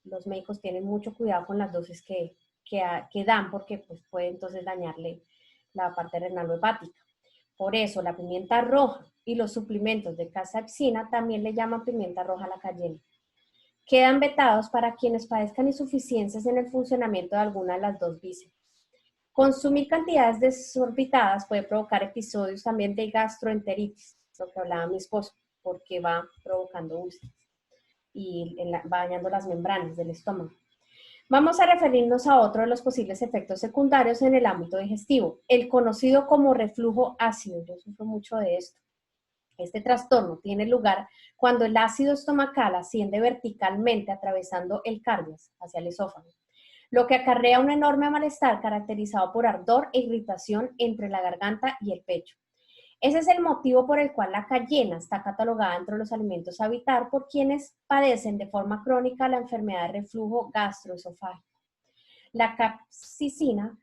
los médicos tienen mucho cuidado con las dosis que dan porque pues, puede entonces dañarle la parte renal o hepática. Por eso la pimienta roja y los suplementos de capsaicina también le llaman pimienta roja a la cayena. Quedan vetados para quienes padezcan insuficiencias en el funcionamiento de alguna de las dos vísceras. Consumir cantidades desorbitadas puede provocar episodios también de gastroenteritis, lo que hablaba mi esposo, porque va provocando úlceras y va dañando las membranas del estómago. Vamos a referirnos a otro de los posibles efectos secundarios en el ámbito digestivo, el conocido como reflujo ácido. Yo sufro mucho de esto. Este trastorno tiene lugar cuando el ácido estomacal asciende verticalmente atravesando el cardias hacia el esófago, lo que acarrea un enorme malestar caracterizado por ardor e irritación entre la garganta y el pecho. Ese es el motivo por el cual la cayena está catalogada entre los alimentos a evitar por quienes padecen de forma crónica la enfermedad de reflujo gastroesofágico. La capsaicina,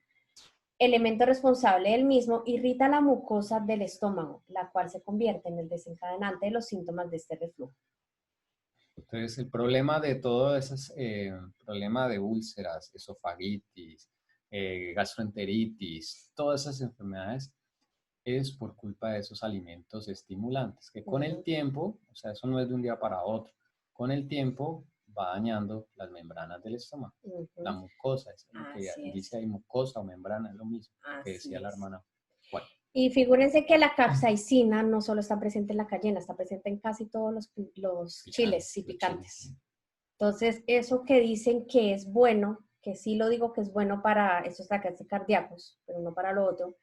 elemento responsable del mismo, irrita la mucosa del estómago, la cual se convierte en el desencadenante de los síntomas de este reflujo. Entonces, el problema de todo ese problema de úlceras, esofagitis, gastroenteritis, todas esas enfermedades es por culpa de esos alimentos estimulantes, que con el tiempo, o sea, eso no es de un día para otro, con el tiempo va dañando las membranas del estómago, la mucosa, es lo que dice ahí, mucosa o membrana, es lo mismo que decía la hermana. Bueno. Y figúrense que la capsaicina no solo está presente en la cayena, está presente en casi todos los chiles y picantes. Entonces, eso que dicen que es bueno, que sí lo digo que es bueno para estos ataques cardíacos, pero no para lo otro,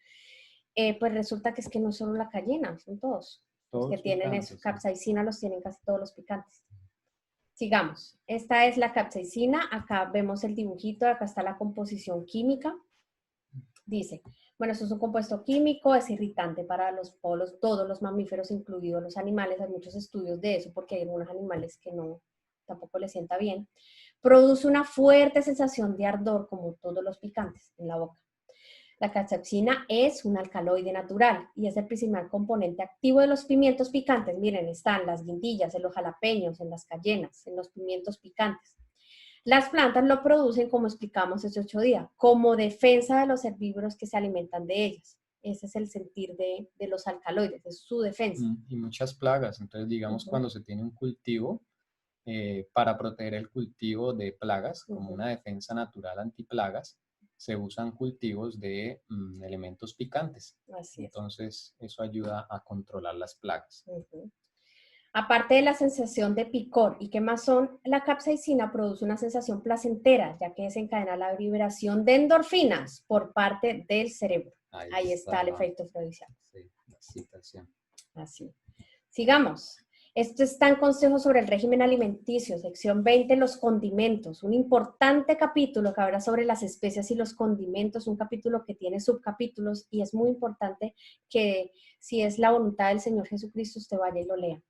pues resulta que es que no solo la cayena, son todos los que tienen eso. Capsaicina los tienen casi todos los picantes. Sigamos. Esta es la capsaicina. Acá vemos el dibujito, acá está la composición química. Dice, bueno, esto es un compuesto químico, es irritante para todos los mamíferos, incluidos los animales. Hay muchos estudios de eso porque hay algunos animales que no, tampoco les sienta bien. Produce una fuerte sensación de ardor, como todos los picantes, en la boca. La capsaicina es un alcaloide natural y es el principal componente activo de los pimientos picantes. Miren, están las guindillas, en los jalapeños, en las cayenas, en los pimientos picantes. Las plantas lo producen, como explicamos hace 8 días, como defensa de los herbívoros que se alimentan de ellas. Ese es el sentir de los alcaloides, es su defensa. Y muchas plagas. Entonces, digamos, cuando se tiene un cultivo, para proteger el cultivo de plagas, como una defensa natural antiplagas, se usan cultivos de elementos picantes. Así es. Entonces, eso ayuda a controlar las plagas. Aparte de la sensación de picor y quemazón, la capsaicina produce una sensación placentera, ya que desencadena la liberación de endorfinas por parte del cerebro. Ahí está el efecto afrodisíaco. Sí, la citación. Así. Sigamos. Esto está en Consejos sobre el régimen alimenticio, sección 20, los condimentos. Un importante capítulo que habla sobre las especias y los condimentos, un capítulo que tiene subcapítulos y es muy importante que si es la voluntad del Señor Jesucristo, usted vaya y lo lea.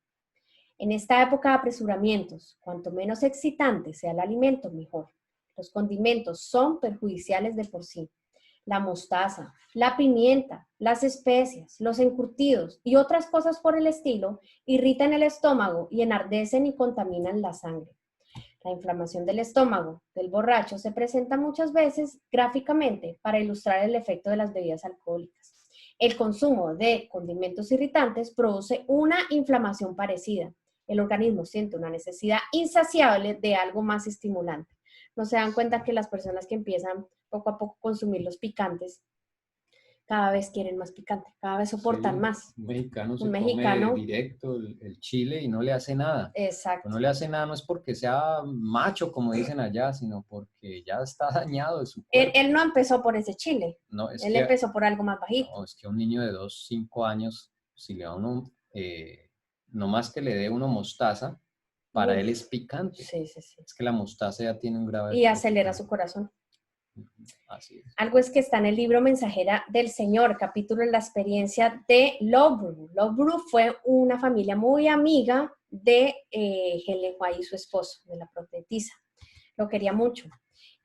En esta época de apresuramientos, cuanto menos excitante sea el alimento, mejor. Los condimentos son perjudiciales de por sí. La mostaza, la pimienta, las especias, los encurtidos y otras cosas por el estilo irritan el estómago y enardecen y contaminan la sangre. La inflamación del estómago del borracho se presenta muchas veces gráficamente para ilustrar el efecto de las bebidas alcohólicas. El consumo de condimentos irritantes produce una inflamación parecida. El organismo siente una necesidad insaciable de algo más estimulante. No se dan cuenta que las personas que empiezan poco a poco a consumir los picantes, cada vez quieren más picante, cada vez soportan más. Un mexicano se come directo el chile y no le hace nada. Exacto. No le hace nada no es porque sea macho, como dicen allá, sino porque ya está dañado de su cuerpo. Él no empezó por ese chile. No, él empezó por algo más bajito. No, es que a un niño de 2, 5 años, si le da uno, no más que le dé uno mostaza, para él es picante. Sí, sí, sí. Es que la mostaza ya tiene un grave... Y acelera su corazón. Así es. Algo es que está en el libro Mensajera del Señor, capítulo en la experiencia de Loughborough. Loughborough fue una familia muy amiga de Helen White y su esposo, de la profetisa. Lo quería mucho.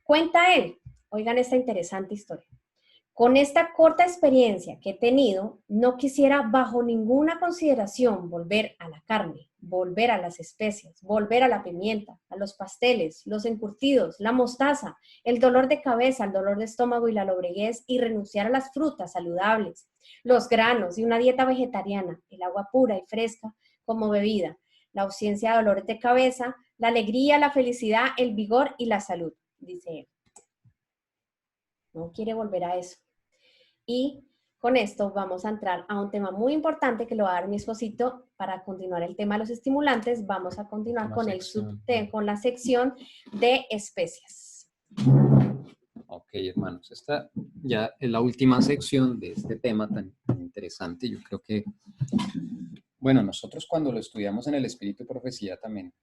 Cuenta él, oigan esta interesante historia. Con esta corta experiencia que he tenido, no quisiera bajo ninguna consideración volver a la carne, volver a las especias, volver a la pimienta, a los pasteles, los encurtidos, la mostaza, el dolor de cabeza, el dolor de estómago y la lobreguez y renunciar a las frutas saludables, los granos y una dieta vegetariana, el agua pura y fresca como bebida, la ausencia de dolores de cabeza, la alegría, la felicidad, el vigor y la salud, dice él. No quiere volver a eso. Y con esto vamos a entrar a un tema muy importante que lo va a dar mi esposito para continuar el tema de los estimulantes. Vamos a continuar con con la sección de especias. Ok, hermanos, esta ya es la última sección de este tema tan interesante. Yo creo que, bueno, nosotros cuando lo estudiamos en el Espíritu y Profecía también,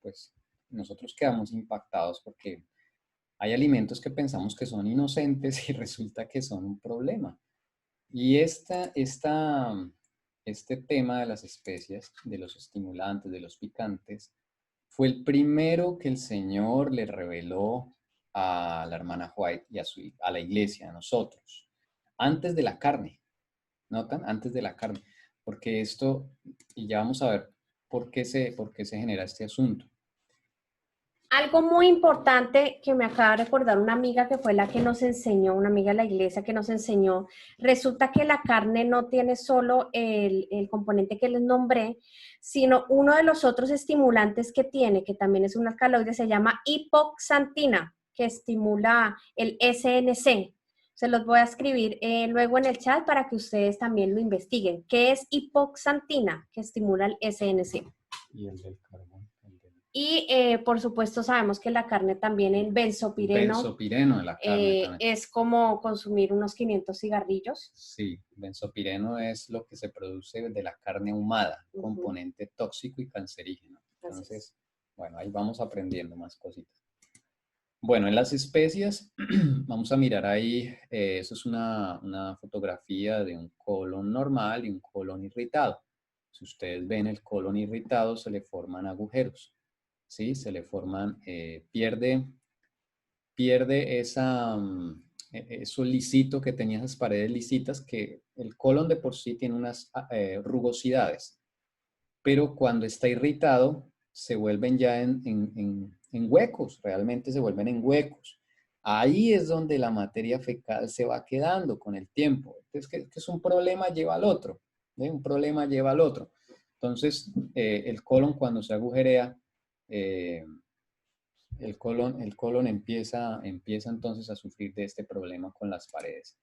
pues nosotros quedamos impactados porque hay alimentos que pensamos que son inocentes y resulta que son un problema. Y este tema de las especias, de los estimulantes, de los picantes, fue el primero que el Señor le reveló a la hermana White y a la iglesia, a nosotros, antes de la carne. ¿Notan? Antes de la carne. Porque esto, y ya vamos a ver por qué se genera este asunto. Algo muy importante que me acaba de recordar una amiga que fue la que nos enseñó, una amiga de la iglesia que nos enseñó, resulta que la carne no tiene solo el componente que les nombré, sino uno de los otros estimulantes que tiene, que también es un alcaloide, se llama hipoxantina, que estimula el SNC. Se los voy a escribir luego en el chat para que ustedes también lo investiguen. ¿Qué es hipoxantina? Que estimula el SNC. Y el del carbón. Y por supuesto sabemos que la carne también, el benzopireno. Benzopireno de la carne es como consumir unos 500 cigarrillos. Sí, benzopireno es lo que se produce de la carne ahumada, componente tóxico y cancerígeno. Entonces, bueno, ahí vamos aprendiendo más cositas. Bueno, en las especias, vamos a mirar ahí, eso es una fotografía de un colon normal y un colon irritado. Si ustedes ven el colon irritado, se le forman agujeros. ¿Sí? Se le forman, pierde esos lisitos que tenía, esas paredes lisitas, que el colon de por sí tiene unas rugosidades, pero cuando está irritado se vuelven ya en huecos, realmente se vuelven en huecos. Ahí es donde la materia fecal se va quedando con el tiempo. Entonces, que es un problema lleva al otro, ¿sí? Un problema lleva al otro. Entonces, el colon cuando se agujerea, el colon empieza entonces a sufrir de este problema con las paredes.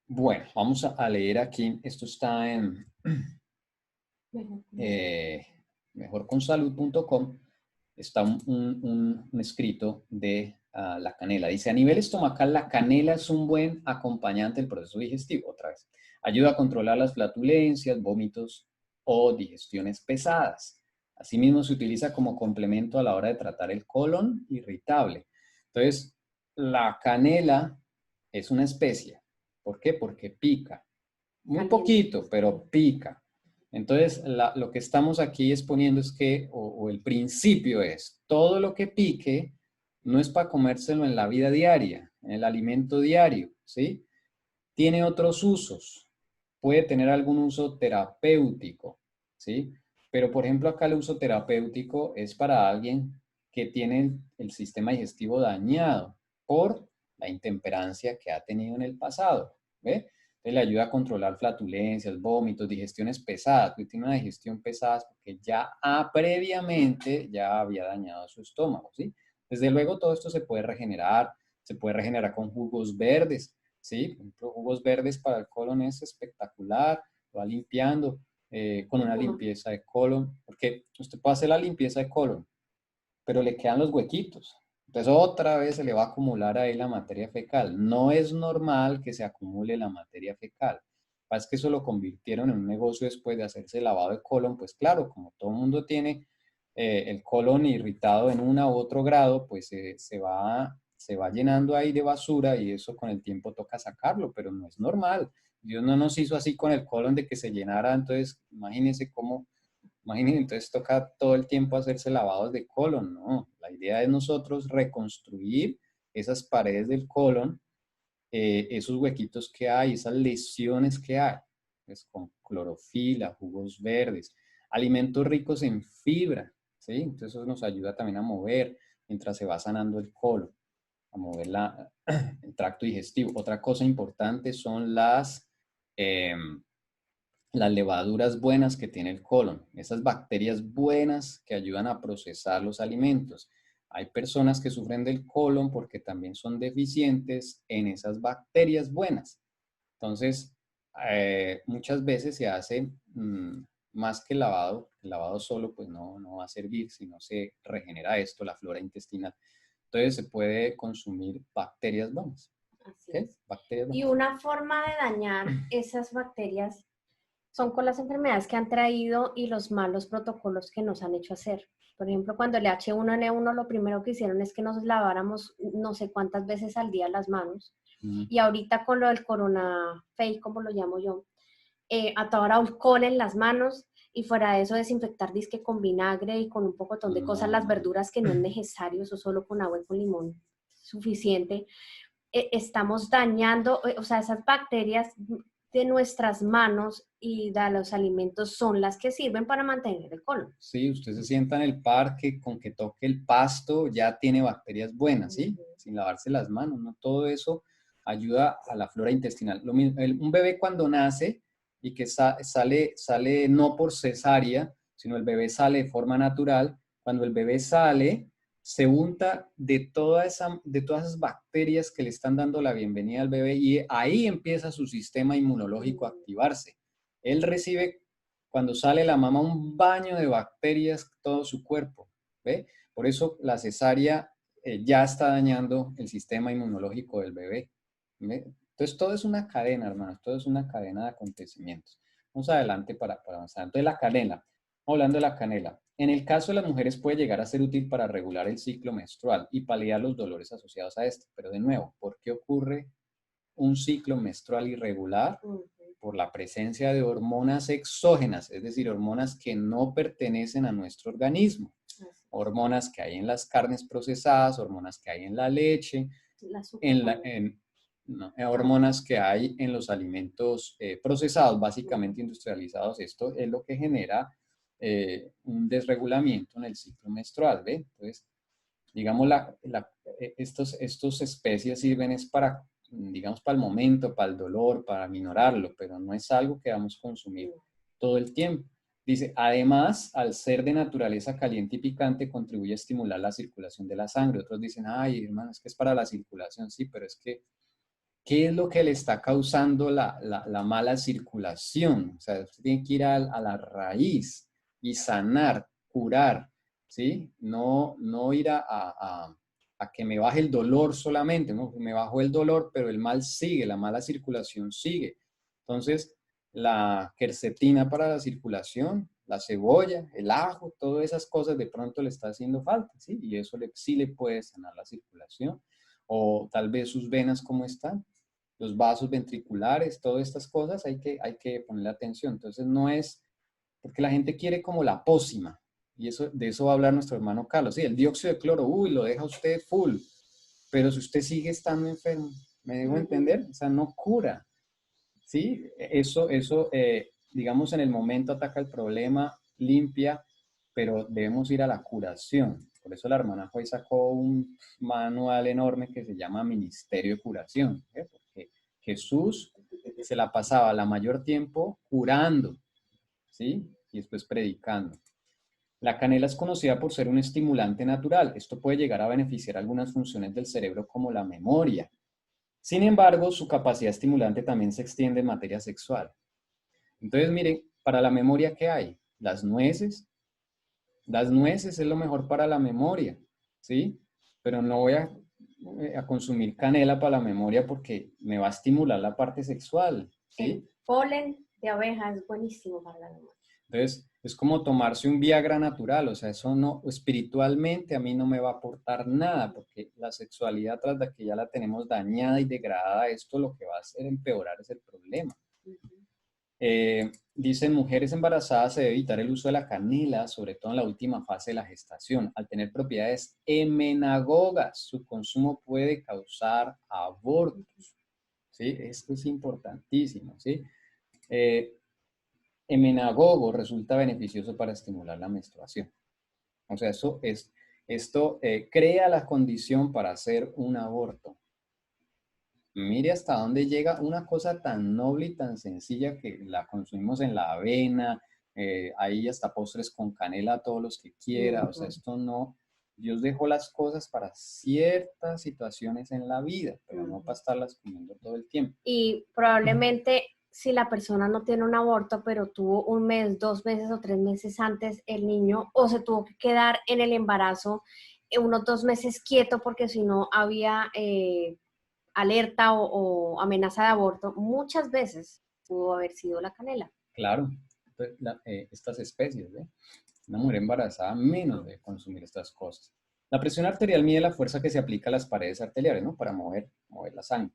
Bueno, vamos a leer aquí, esto está en mejorconsalud.com, está un escrito de la canela. Dice, a nivel estomacal, la canela es un buen acompañante del proceso digestivo, otra vez. Ayuda a controlar las flatulencias, vómitos o digestiones pesadas. Asimismo, se utiliza como complemento a la hora de tratar el colon irritable. Entonces, la canela es una especia. ¿Por qué? Porque pica. Muy poquito, pero pica. Entonces, lo que estamos aquí exponiendo es que, o el principio es, todo lo que pique no es para comérselo en la vida diaria, en el alimento diario, ¿sí? Tiene otros usos. Puede tener algún uso terapéutico, ¿sí? Pero, por ejemplo, acá el uso terapéutico es para alguien que tiene el sistema digestivo dañado por la intemperancia que ha tenido en el pasado, ¿ve? Entonces le ayuda a controlar flatulencias, vómitos, digestiones pesadas. Porque tiene una digestión pesada es porque ya previamente ya había dañado su estómago, ¿sí? Desde luego todo esto se puede regenerar con jugos verdes, ¿sí? Por ejemplo, jugos verdes para el colon es espectacular, lo va limpiando con una limpieza de colon, porque usted puede hacer la limpieza de colon, pero le quedan los huequitos. Entonces otra vez se le va a acumular ahí la materia fecal. No es normal que se acumule la materia fecal. Es que eso lo convirtieron en un negocio después de hacerse lavado de colon. Pues claro, como todo el mundo tiene el colon irritado en una u otro grado, pues se va llenando ahí de basura y eso con el tiempo toca sacarlo, pero no es normal. Dios no nos hizo así con el colon de que se llenara. Entonces, imagínense, entonces toca todo el tiempo hacerse lavados de colon, ¿no? La idea es nosotros reconstruir esas paredes del colon, esos huequitos que hay, esas lesiones que hay, pues con clorofila, jugos verdes, alimentos ricos en fibra, ¿sí? Entonces eso nos ayuda también a mover mientras se va sanando el colon, a mover el tracto digestivo. Otra cosa importante son las levaduras buenas que tiene el colon, esas bacterias buenas que ayudan a procesar los alimentos. Hay personas que sufren del colon porque también son deficientes en esas bacterias buenas. Entonces, muchas veces se hace más que el lavado solo pues no va a servir si no se regenera esto, la flora intestinal. Entonces se puede consumir bacterias buenas. Así ¿Okay? es. Bacterias Y buenas. una forma de dañar esas bacterias son con las enfermedades que han traído y los malos protocolos que nos han hecho hacer. Por ejemplo, cuando el H1N1 lo primero que hicieron es que nos laváramos no sé cuántas veces al día las manos. Y ahorita con lo del corona fake, como lo llamo yo, a toda hora alcohol en las manos y fuera de eso desinfectar disque con vinagre y con un pocotón de cosas, las verduras que no es necesario, eso solo con agua y con limón suficiente. Estamos dañando, o sea, esas bacterias de nuestras manos y de los alimentos son las que sirven para mantener el colon. Sí, usted se sienta en el parque, con que toque el pasto, ya tiene bacterias buenas, ¿sí? Sin lavarse las manos, ¿no? Todo eso ayuda a la flora intestinal. Un bebé cuando nace y que sale no por cesárea, sino el bebé sale de forma natural, cuando el bebé sale, se unta de todas esas bacterias que le están dando la bienvenida al bebé y ahí empieza su sistema inmunológico a activarse. Él recibe cuando sale la mamá un baño de bacterias todo su cuerpo, ¿ve? Por eso la cesárea ya está dañando el sistema inmunológico del bebé, ¿ve? Entonces todo es una cadena, hermanos, todo es una cadena de acontecimientos. Vamos adelante para avanzar. Entonces la canela, hablando de la canela, en el caso de las mujeres puede llegar a ser útil para regular el ciclo menstrual y paliar los dolores asociados a este. Pero de nuevo, ¿por qué ocurre un ciclo menstrual irregular? Por la presencia de hormonas exógenas, es decir, hormonas que no pertenecen a nuestro organismo. Hormonas que hay en las carnes procesadas, hormonas que hay en la leche, hormonas que hay en los alimentos procesados, básicamente industrializados. Esto es lo que genera un desregulamiento en el ciclo menstrual, ¿ve? Entonces, digamos, estos especies sirven es para, digamos, para el momento, para el dolor, para minorarlo, pero no es algo que vamos a consumir todo el tiempo. Dice, además, al ser de naturaleza caliente y picante, contribuye a estimular la circulación de la sangre. Otros dicen, ay, hermano, es que es para la circulación. Sí, pero es que, ¿qué es lo que le está causando la mala circulación? O sea, usted tiene que ir a la raíz y sanar, curar, ¿sí? No ir a que me baje el dolor solamente, ¿no? Me bajó el dolor, pero el mal sigue, la mala circulación sigue. Entonces, la quercetina para la circulación, la cebolla, el ajo, todas esas cosas de pronto le está haciendo falta, ¿sí? Y eso sí le puede sanar la circulación. O tal vez sus venas, ¿cómo están? Los vasos ventriculares, todas estas cosas hay que ponerle atención. Entonces no es, porque la gente quiere como la pócima, y eso, de eso va a hablar nuestro hermano Carlos. Sí, el dióxido de cloro, uy, lo deja usted full, pero si usted sigue estando enfermo, ¿me dejo entender? O sea, no cura, ¿sí? Digamos, en el momento ataca el problema, limpia, pero debemos ir a la curación. Por eso la hermana hoy sacó un manual enorme que se llama Ministerio de Curación, ¿eh? Porque Jesús se la pasaba la mayor tiempo curando, ¿sí? Y después predicando. La canela es conocida por ser un estimulante natural. Esto puede llegar a beneficiar algunas funciones del cerebro como la memoria. Sin embargo, su capacidad estimulante también se extiende en materia sexual. Entonces, miren, para la memoria, ¿qué hay? Las nueces. Las nueces es lo mejor para la memoria, ¿sí? Pero no voy a consumir canela para la memoria porque me va a estimular la parte sexual, ¿sí? El polen de abeja es buenísimo para la memoria. Entonces, es como tomarse un Viagra natural, o sea, eso no, espiritualmente a mí no me va a aportar nada, porque la sexualidad, tras de que ya la tenemos dañada y degradada, esto lo que va a hacer empeorar es el problema. Dicen, mujeres embarazadas se debe evitar el uso de la canela, sobre todo en la última fase de la gestación. Al tener propiedades emenagogas, su consumo puede causar abortos, ¿sí? Esto es importantísimo, ¿sí? Emenagogo resulta beneficioso para estimular la menstruación. O sea, esto crea la condición para hacer un aborto. Mire hasta dónde llega una cosa tan noble y tan sencilla que la consumimos en la avena, ahí hasta postres con canela, todos los que quiera. O sea, esto no, Dios dejó las cosas para ciertas situaciones en la vida, pero no para estarlas comiendo todo el tiempo. Y probablemente si la persona no tiene un aborto, pero tuvo un mes, 2 meses o 3 meses antes el niño, o se tuvo que quedar en el embarazo unos 2 meses quieto porque si no había alerta o amenaza de aborto, muchas veces pudo haber sido la canela. Claro, estas especies, ¿eh? Una mujer embarazada menos de consumir estas cosas. La presión arterial mide la fuerza que se aplica a las paredes arteriales, ¿no? Para mover la sangre.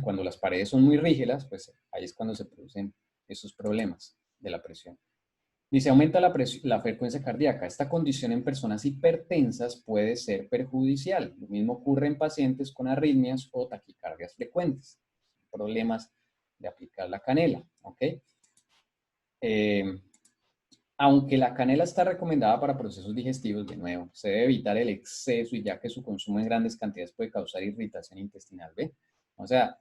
Cuando las paredes son muy rígidas, pues ahí es cuando se producen esos problemas de la presión. Dice, aumenta la frecuencia cardíaca. Esta condición en personas hipertensas puede ser perjudicial. Lo mismo ocurre en pacientes con arritmias o taquicardias frecuentes. Problemas de aplicar la canela, ¿ok? Aunque la canela está recomendada para procesos digestivos, de nuevo, se debe evitar el exceso y ya que su consumo en grandes cantidades puede causar irritación intestinal, ¿ve? O sea,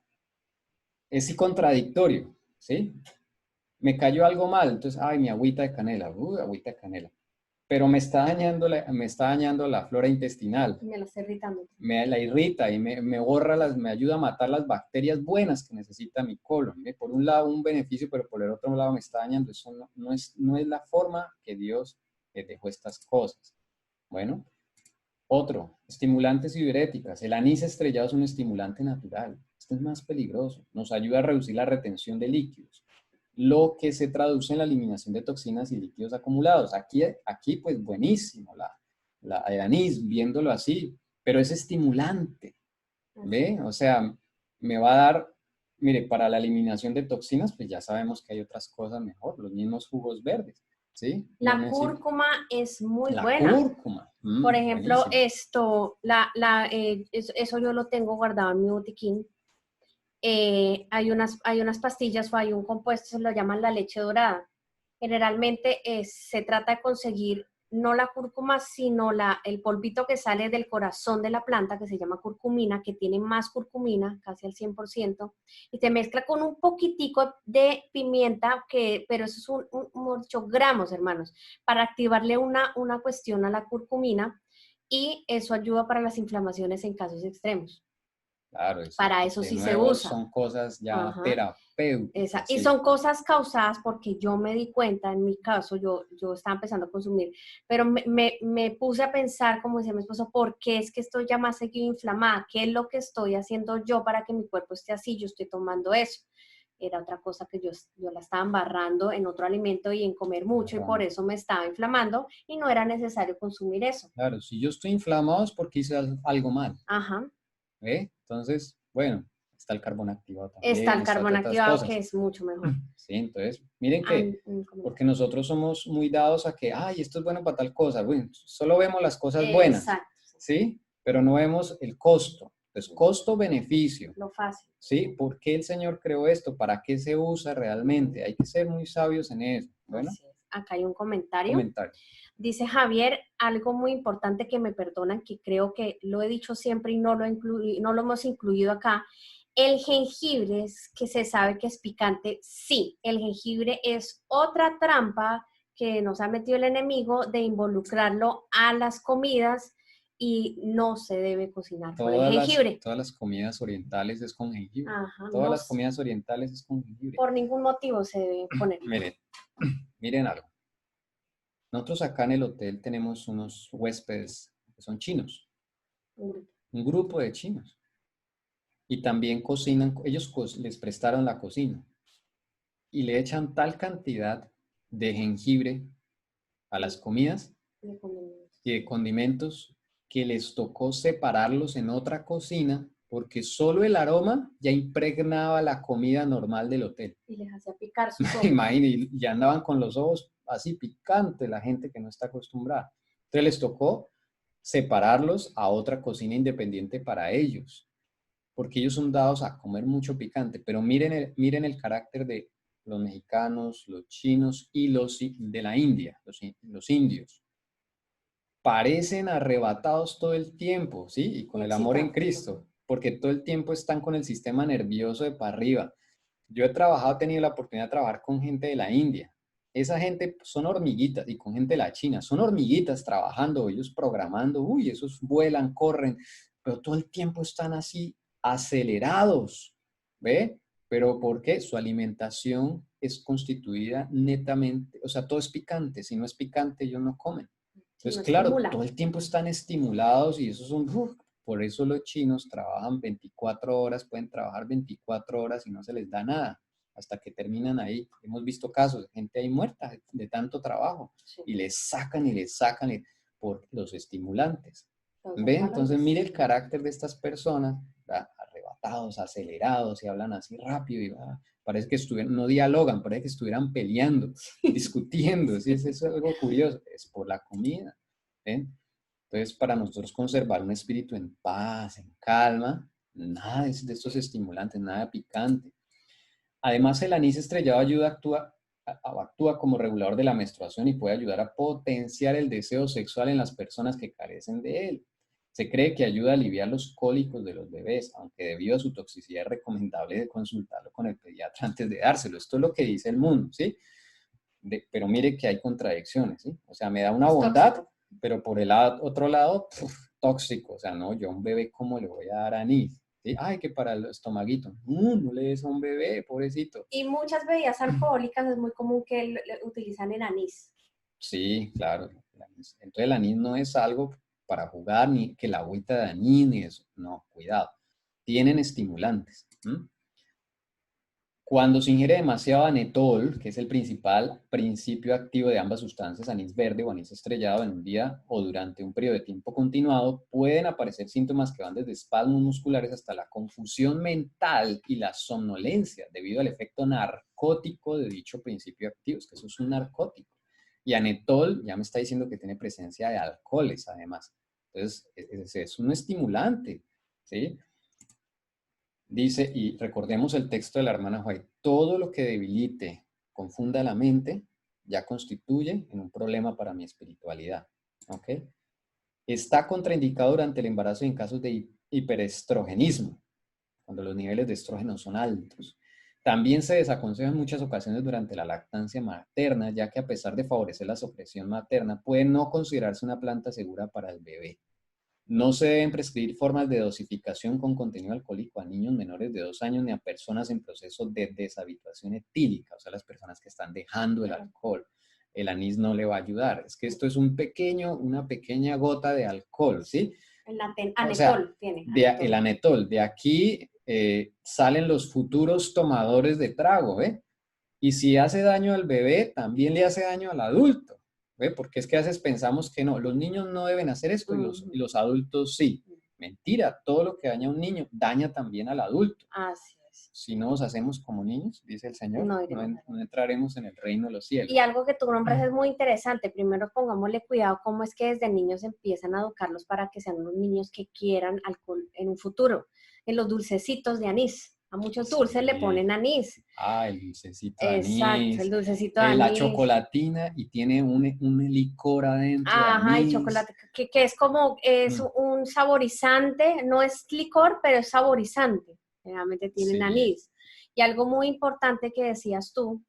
es contradictorio, ¿sí? Me cayó algo mal, entonces, ay, mi agüita de canela, agüita de canela. Pero me está dañando la flora intestinal. Me la está irritando. Me la irrita y me borra me ayuda a matar las bacterias buenas que necesita mi colon. ¿Eh? Por un lado un beneficio, pero por el otro lado me está dañando. Eso no es la forma que Dios dejó estas cosas. Bueno, otro, estimulantes y diuréticas. El anís estrellado es un estimulante natural. Este es más peligroso. Nos ayuda a reducir la retención de líquidos, lo que se traduce en la eliminación de toxinas y líquidos acumulados. Aquí pues buenísimo, el anís, viéndolo así, pero es estimulante, ¿ve? O sea, me va a dar, mire, para la eliminación de toxinas, pues ya sabemos que hay otras cosas mejor, los mismos jugos verdes, ¿sí? La cúrcuma es muy la buena. Cúrcuma. Por ejemplo, Buenísimo. eso yo lo tengo guardado en mi botiquín. Hay unas pastillas o hay un compuesto, se lo llaman la leche dorada. Generalmente se trata de conseguir no la cúrcuma, sino el polvito que sale del corazón de la planta, que se llama curcumina, que tiene más curcumina, casi al 100%, y te mezcla con un poquitico de pimienta, pero eso es un 8 gramos, hermanos, para activarle una cuestión a la curcumina, y eso ayuda para las inflamaciones en casos extremos. Claro, Para eso de sí se nuevo usa. son cosas ya Ajá. terapéuticas, Y sí. son cosas causadas porque yo me di cuenta, en mi caso, yo estaba empezando a consumir, pero me puse a pensar, como decía mi esposo, ¿por qué es que estoy ya más seguido inflamada? ¿Qué es lo que estoy haciendo yo para que mi cuerpo esté así? Yo estoy tomando eso. Era otra cosa que yo la estaba embarrando en otro alimento y en comer mucho, y por eso me estaba inflamando y no era necesario consumir eso. Claro, si yo estoy inflamado es porque hice algo mal. Ajá. Entonces, bueno, está el carbón activado Está también, el está carbón otras activado, que cosas. es mucho mejor. Sí, entonces, miren que, porque nosotros somos muy dados a que, ay, esto es bueno para tal cosa. Bueno, solo vemos las cosas buenas, Exacto. ¿sí? Pero no vemos el costo. Entonces, costo-beneficio. Lo fácil. ¿Sí? ¿Por qué el Señor creó esto? ¿Para qué se usa realmente? Hay que ser muy sabios en eso. Bueno, Así es. Acá hay un comentario. comentario. Dice Javier, algo muy importante que me perdonan, que creo que lo he dicho siempre y no lo hemos incluido acá. El jengibre, es que se sabe que es picante. Sí, el jengibre es otra trampa que nos ha metido el enemigo de involucrarlo a las comidas, y no se debe cocinar con el jengibre. Todas las comidas orientales es con jengibre. Ajá, Todas no, las comidas orientales es con jengibre. por ningún motivo se debe poner. Miren algo. Nosotros acá en el hotel tenemos unos huéspedes que son chinos. Un grupo de chinos. Y también cocinan, ellos les prestaron la cocina. Y le echan tal cantidad de jengibre a las comidas y de condimentos que les tocó separarlos en otra cocina porque solo el aroma ya impregnaba la comida normal del hotel. Y les hacía picar sus ojos. Imagínense, ya andaban con los ojos así picantes la gente que no está acostumbrada. Entonces les tocó separarlos a otra cocina independiente para ellos, porque ellos son dados a comer mucho picante. Pero miren el carácter de los mexicanos, los chinos y los de la India, los indios. Parecen arrebatados todo el tiempo, ¿sí? Y con el amor en Cristo, porque todo el tiempo están con el sistema nervioso de para arriba. Yo he tenido la oportunidad de trabajar con gente de la India. Esa gente son hormiguitas, y con gente de la China, son hormiguitas trabajando, ellos programando, uy, esos vuelan, corren, pero todo el tiempo están así acelerados, ¿ve? Pero ¿por qué? Su alimentación es constituida netamente, o sea, todo es picante, si no es picante ellos no comen. Entonces, claro, todo el tiempo están estimulados y eso es por eso los chinos trabajan 24 horas, pueden trabajar 24 horas y no se les da nada hasta que terminan ahí. Hemos visto casos de gente ahí muerta de tanto trabajo y les sacan por los estimulantes. ¿Ve? Entonces, mire el carácter de estas personas, ¿verdad? Arrebatados, acelerados y hablan así rápido y parece que no dialogan, parece que estuvieran peleando, discutiendo. ¿Sí? Es algo curioso. Es por la comida. ¿Ven? Entonces, para nosotros conservar un espíritu en paz, en calma, nada de estos estimulantes, nada picante. Además, el anís estrellado actúa como regulador de la menstruación y puede ayudar a potenciar el deseo sexual en las personas que carecen de él. Se cree que ayuda a aliviar los cólicos de los bebés, aunque debido a su toxicidad es recomendable consultarlo con el pediatra antes de dárselo. Esto es lo que dice el mundo, ¿sí? Pero mire que hay contradicciones, ¿sí? O sea, me da una bondad, pero por el otro lado, tóxico. O sea, no, yo a un bebé, ¿cómo le voy a dar anís? ¿Sí? Ay, que para el estomaguito. No le des a un bebé, pobrecito. Y muchas bebidas alcohólicas es muy común que utilizan el anís. Sí, claro. Entonces el anís no es algo para jugar, ni que la agüita de anís, ni eso. No, cuidado. Tienen estimulantes. Cuando se ingiere demasiado anetol, que es el principal principio activo de ambas sustancias, anís verde o anís estrellado, en un día o durante un periodo de tiempo continuado, pueden aparecer síntomas que van desde espasmos musculares hasta la confusión mental y la somnolencia, debido al efecto narcótico de dicho principio activo. Es que eso es un narcótico. Y anetol ya me está diciendo que tiene presencia de alcoholes, además. Entonces, es un estimulante, ¿sí? Dice, y recordemos el texto de la hermana White, todo lo que debilite, confunda la mente, ya constituye en un problema para mi espiritualidad. ¿Ok? Está contraindicado durante el embarazo en casos de hiperestrogenismo, cuando los niveles de estrógeno son altos. También se desaconseja en muchas ocasiones durante la lactancia materna, ya que a pesar de favorecer la supresión materna, puede no considerarse una planta segura para el bebé. No se deben prescribir formas de dosificación con contenido alcohólico a niños menores de 2 años ni a personas en proceso de deshabituación etílica, o sea, las personas que están dejando el alcohol. El anís no le va a ayudar. Es que esto es una pequeña gota de alcohol, ¿sí? Anetol, o sea, tiene. el anetol. De aquí salen los futuros tomadores de trago, ¿eh? Y si hace daño al bebé, también le hace daño al adulto. ¿Ve? Porque es que a veces pensamos que no, los niños no deben hacer esto y los adultos sí. Mentira, todo lo que daña a un niño daña también al adulto. Así es. Si no nos hacemos como niños, dice el Señor, no entraremos en el reino de los cielos. Y algo que tú nombras es muy interesante. Primero pongámosle cuidado cómo es que desde niños empiezan a educarlos para que sean unos niños que quieran alcohol en un futuro. En los dulcecitos de anís. A muchos dulces le ponen anís. Ah, el dulcecito de anís. Exacto, el dulcecito de anís. La chocolatina y tiene un licor adentro. Ajá, el chocolate, que es como, es un saborizante, no es licor, pero es saborizante. Generalmente tienen anís. Y algo muy importante que decías tú,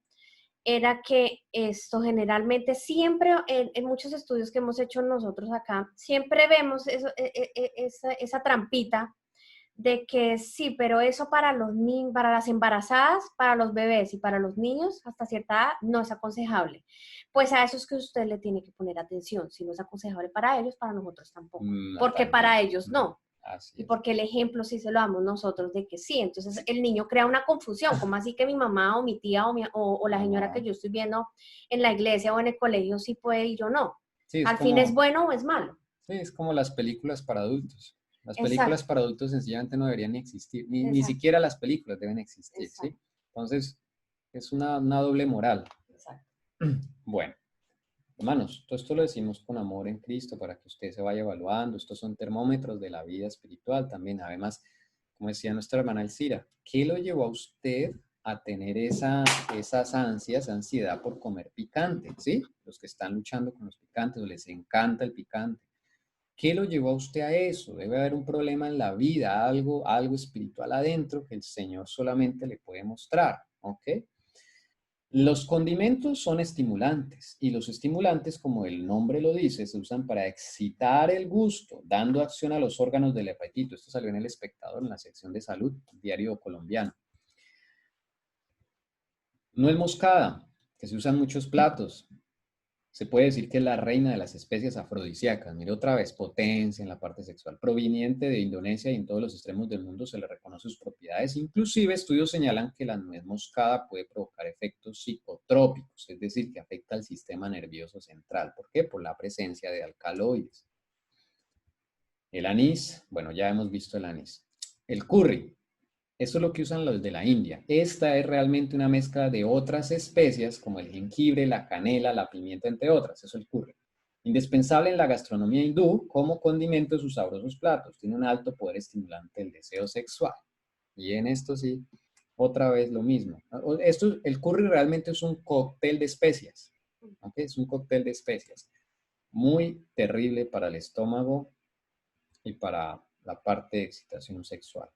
era que esto generalmente siempre, en muchos estudios que hemos hecho nosotros acá, siempre vemos esa trampita de que sí, pero eso para los niños, para las embarazadas, para los bebés y para los niños hasta cierta edad no es aconsejable. Pues a eso es que usted le tiene que poner atención. Si no es aconsejable para ellos, para nosotros tampoco. Porque para ellos no. Y porque el ejemplo sí se lo damos nosotros de que sí. Entonces el niño crea una confusión. ¿Cómo así que mi mamá o mi tía o la señora que yo estoy viendo en la iglesia o en el colegio sí puede y yo no? Sí, ¿Al fin es bueno o es malo? Sí, es como las películas para adultos. Las películas para adultos sencillamente no deberían ni existir, ni siquiera las películas deben existir, ¿sí? Entonces, es una doble moral. Exacto. Bueno, hermanos, todo esto lo decimos con amor en Cristo para que usted se vaya evaluando. Estos son termómetros de la vida espiritual también. Además, como decía nuestra hermana Elcira, ¿qué lo llevó a usted a tener esas ansias, ansiedad por comer picante? ¿Sí? Los que están luchando con los picantes o les encanta el picante. ¿Qué lo llevó a usted a eso? Debe haber un problema en la vida, algo espiritual adentro que el Señor solamente le puede mostrar, ¿ok? Los condimentos son estimulantes y los estimulantes, como el nombre lo dice, se usan para excitar el gusto, dando acción a los órganos del apetito. Esto salió en El Espectador, en la sección de salud, diario colombiano. Nuez moscada, que se usa en muchos platos. Se puede decir que es la reina de las especies afrodisíacas. Mire otra vez, potencia en la parte sexual. Proveniente de Indonesia y en todos los extremos del mundo se le reconoce sus propiedades. Inclusive estudios señalan que la nuez moscada puede provocar efectos psicotrópicos, es decir, que afecta al sistema nervioso central. ¿Por qué? Por la presencia de alcaloides. El anís, bueno, ya hemos visto el anís. El curry. Esto es lo que usan los de la India. Esta es realmente una mezcla de otras especias como el jengibre, la canela, la pimienta, entre otras. Eso es el curry. Indispensable en la gastronomía hindú como condimento de sus sabrosos platos. Tiene un alto poder estimulante del deseo sexual. Y en esto sí, otra vez lo mismo. El curry realmente es un cóctel de especias. ¿Okay? Es un cóctel de especias. Muy terrible para el estómago y para la parte de excitación sexual.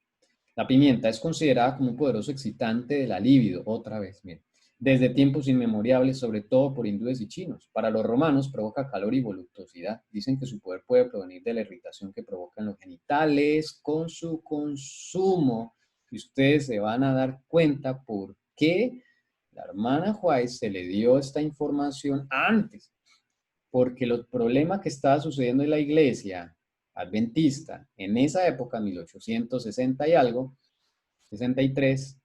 La pimienta es considerada como un poderoso excitante de la libido, otra vez, miren, desde tiempos inmemoriales, sobre todo por hindúes y chinos. Para los romanos provoca calor y voluptuosidad. Dicen que su poder puede provenir de la irritación que provocan los genitales con su consumo. Y ustedes se van a dar cuenta por qué la hermana White se le dio esta información antes. Porque los problemas que estaba sucediendo en la iglesia adventista en esa época, 1860 y algo, 63,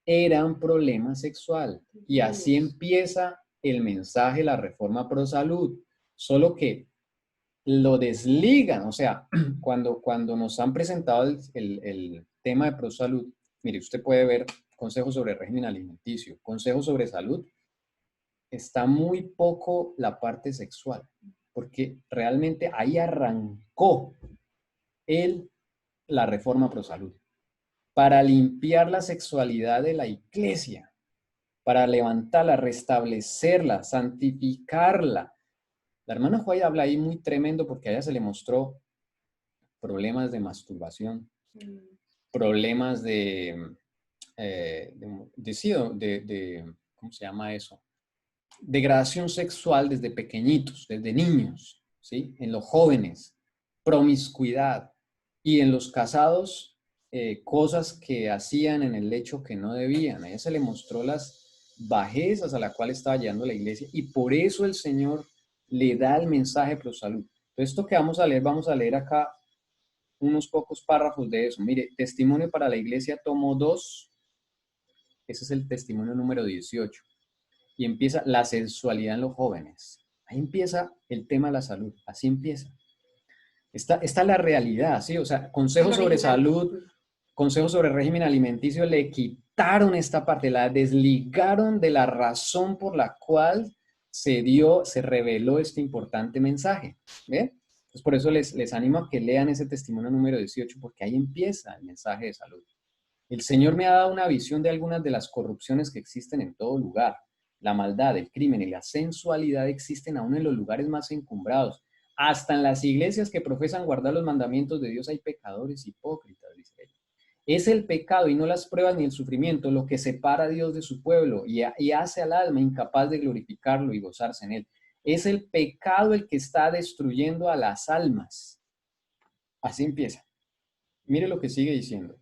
era un problema sexual. Y así empieza el mensaje, la reforma pro salud. Solo que lo desligan, o sea, cuando nos han presentado el tema de pro salud, mire, usted puede ver consejos sobre régimen alimenticio, consejos sobre salud, está muy poco la parte sexual, porque realmente ahí arrancó la reforma pro salud, para limpiar la sexualidad de la iglesia, para levantarla, restablecerla, santificarla. La hermana White habla ahí muy tremendo porque a ella se le mostró problemas de masturbación, problemas ¿cómo se llama eso? Degradación sexual desde pequeñitos, desde niños, ¿sí? En los jóvenes, promiscuidad, y en los casados, cosas que hacían en el lecho que no debían. A ella se le mostró las bajezas a la cual estaba llevando la iglesia, y por eso el Señor le da el mensaje pro salud. Entonces, esto que vamos a leer acá unos pocos párrafos de eso. Mire, testimonio para la iglesia, tomo 2, ese es el testimonio número 18. Y empieza la sexualidad en los jóvenes. Ahí empieza el tema de la salud, así empieza. Está la realidad, ¿sí? O sea, consejos sobre salud, consejos sobre régimen alimenticio, le quitaron esta parte, la desligaron de la razón por la cual se reveló este importante mensaje. ¿Ve? Pues por eso les animo a que lean ese testimonio número 18, porque ahí empieza el mensaje de salud. El Señor me ha dado una visión de algunas de las corrupciones que existen en todo lugar. La maldad, el crimen y la sensualidad existen aún en los lugares más encumbrados. Hasta en las iglesias que profesan guardar los mandamientos de Dios hay pecadores hipócritas, dice ella. Es el pecado y no las pruebas ni el sufrimiento lo que separa a Dios de su pueblo y hace al alma incapaz de glorificarlo y gozarse en él. Es el pecado el que está destruyendo a las almas. Así empieza. Mire lo que sigue diciendo.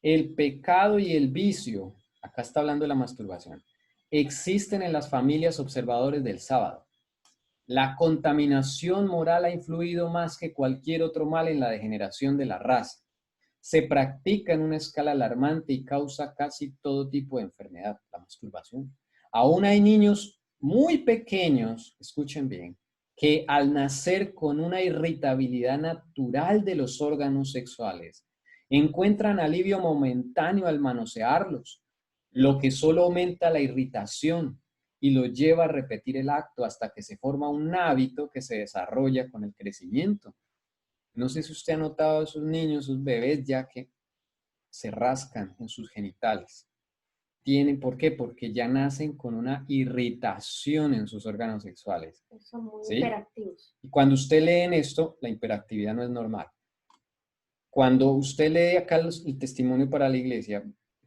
El pecado y el vicio, acá está hablando de la masturbación, existen en las familias observadores del sábado. La contaminación moral ha influido más que cualquier otro mal en la degeneración de la raza. Se practica en una escala alarmante y causa casi todo tipo de enfermedad, la masturbación. Aún hay niños muy pequeños, escuchen bien, que al nacer con una irritabilidad natural de los órganos sexuales, encuentran alivio momentáneo al manosearlos, lo que solo aumenta la irritación y lo lleva a repetir el acto hasta que se forma un hábito que se desarrolla con el crecimiento. No sé si usted ha notado a esos niños, esos bebés ya que se rascan en sus genitales. ¿Por qué? Porque ya nacen con una irritación en sus órganos sexuales. Son muy ¿Sí? hiperactivos. Y cuando usted lee en esto, la hiperactividad no es normal. Cuando usted lee acá el testimonio para la iglesia,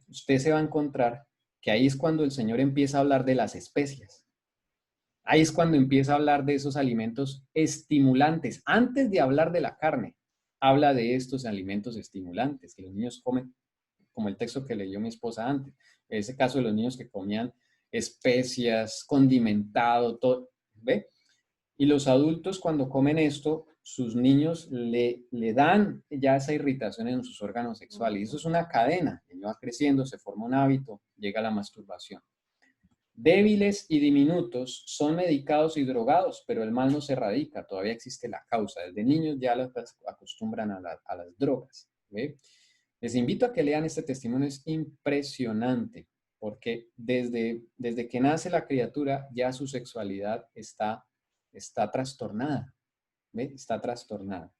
usted se va a encontrar que ahí es cuando el Señor empieza a hablar de las especias. Ahí es cuando empieza a hablar de esos alimentos estimulantes. Antes de hablar de la carne, habla de estos alimentos estimulantes que los niños comen, como el texto que leyó mi esposa antes. En ese caso de los niños que comían especias, condimentado, todo, ¿ve? Y los adultos cuando comen esto, sus niños le dan ya esa irritación en sus órganos sexuales. Y eso es una cadena. El niño va creciendo, se forma un hábito, llega la masturbación. Débiles y diminutos son medicados y drogados, pero el mal no se erradica, todavía existe la causa. Desde niños ya los acostumbran a las drogas. ¿Ve? Les invito a que lean este testimonio, es impresionante, porque desde que nace la criatura ya su sexualidad está trastornada. ¿Ve? Está trastornada.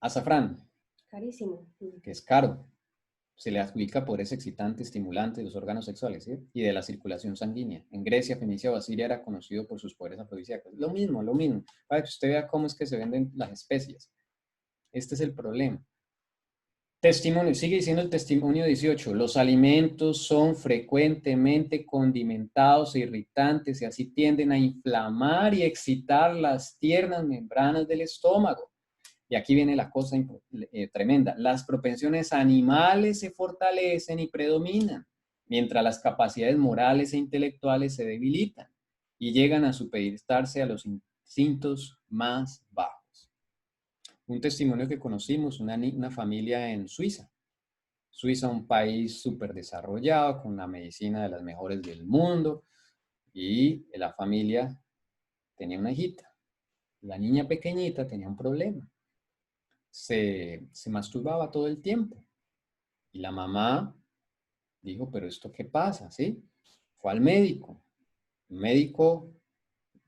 Azafrán, Carísimo. que es caro, se le adjudica poderes excitantes, estimulantes de los órganos sexuales, ¿sí? Y de la circulación sanguínea. En Grecia, Fenicia o Asiria era conocido por sus poderes afrodisíacos. Lo mismo, para que usted vea cómo es que se venden las especias. Este es el problema. Testimonio, sigue diciendo el testimonio 18. Los alimentos son frecuentemente condimentados e irritantes y así tienden a inflamar y excitar las tiernas membranas del estómago. Y aquí viene la cosa tremenda. Las propensiones animales se fortalecen y predominan, mientras las capacidades morales e intelectuales se debilitan y llegan a supeditarse a los instintos más bajos. Un testimonio que conocimos, una familia en Suiza. Suiza, un país súper desarrollado, con una medicina de las mejores del mundo, y la familia tenía una hijita. La niña pequeñita tenía un problema. Se masturbaba todo el tiempo. Y la mamá dijo, pero ¿esto qué pasa? ¿Sí? Fue al médico. Un médico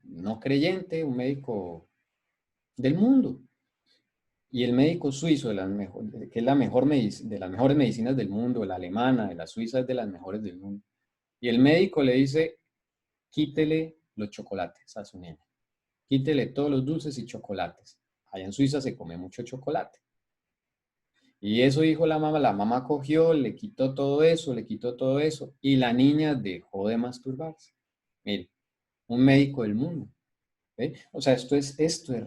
no creyente, un médico del mundo. Y el médico suizo, que es la mejor de las mejores medicinas del mundo, la alemana, de la suiza es de las mejores del mundo. Y el médico le dice, quítele los chocolates a su niña. Quítele todos los dulces y chocolates. Allá en Suiza se come mucho chocolate. Y eso dijo la mamá cogió, le quitó todo eso, y la niña dejó de masturbarse. Mire, un médico del mundo. ¿Ve? O sea, esto es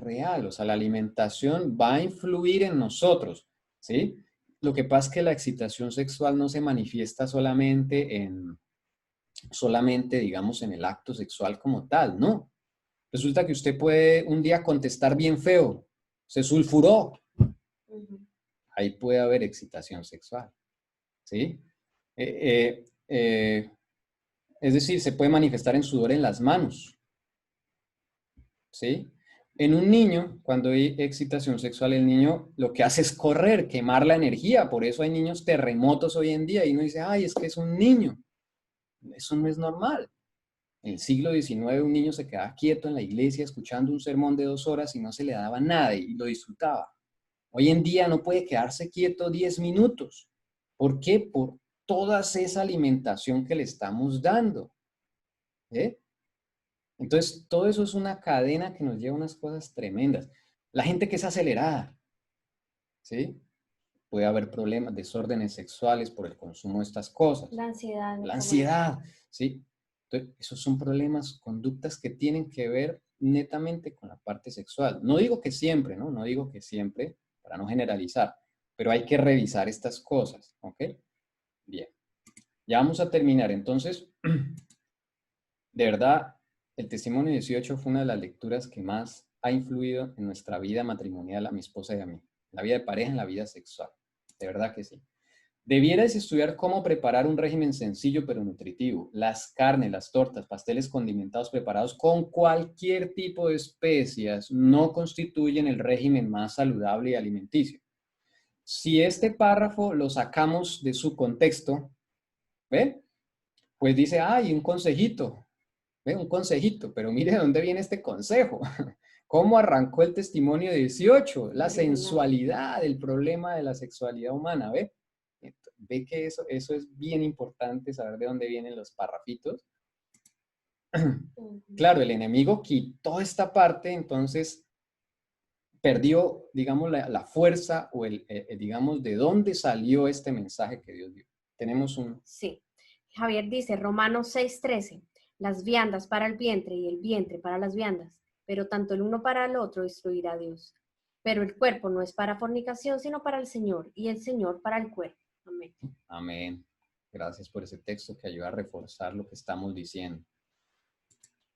real, o sea, la alimentación va a influir en nosotros, ¿sí? Lo que pasa es que la excitación sexual no se manifiesta solamente, digamos, en el acto sexual como tal, ¿no? Resulta que usted puede un día contestar bien feo, se sulfuró, ahí puede haber excitación sexual, ¿sí? Es decir, se puede manifestar en sudor en las manos, ¿sí? En un niño, cuando hay excitación sexual, el niño lo que hace es correr, quemar la energía. Por eso hay niños terremotos hoy en día y uno dice, ay, es que es un niño. Eso no es normal. En el siglo XIX un niño se quedaba quieto en la iglesia escuchando un sermón de 2 horas y no se le daba nada y lo disfrutaba. Hoy en día no puede quedarse quieto 10 minutos. ¿Por qué? Por toda esa alimentación que le estamos dando. ¿Eh? Entonces, todo eso es una cadena que nos lleva a unas cosas tremendas. La gente que es acelerada, ¿sí? Puede haber problemas, desórdenes sexuales por el consumo de estas cosas. La ansiedad. La ansiedad, ¿sí? Entonces, esos son problemas, conductas que tienen que ver netamente con la parte sexual. No digo que siempre, ¿no? No digo que siempre, para no generalizar, pero hay que revisar estas cosas, ¿ok? Bien. Ya vamos a terminar. Entonces, de verdad, el testimonio 18 fue una de las lecturas que más ha influido en nuestra vida matrimonial, a mi esposa y a mí. En la vida de pareja, en la vida sexual. De verdad que sí. Debieras estudiar cómo preparar un régimen sencillo pero nutritivo. Las carnes, las tortas, pasteles condimentados preparados con cualquier tipo de especias no constituyen el régimen más saludable y alimenticio. Si este párrafo lo sacamos de su contexto, ¿ve? Pues dice, ay, un consejito, ¿ve? Un consejito, pero mire de dónde viene este consejo. ¿Cómo arrancó el testimonio 18? La sensualidad, el problema de la sexualidad humana, ¿ve? Ve que eso es bien importante, saber de dónde vienen los parrafitos. Claro, el enemigo quitó esta parte, entonces perdió, digamos, la fuerza o digamos, de dónde salió este mensaje que Dios dio. Tenemos un... Sí. Javier dice, Romanos 6:13, las viandas para el vientre y el vientre para las viandas, pero tanto el uno para el otro destruirá a Dios. Pero el cuerpo no es para fornicación, sino para el Señor, y el Señor para el cuerpo. Amén. Amén. Gracias por ese texto que ayuda a reforzar lo que estamos diciendo.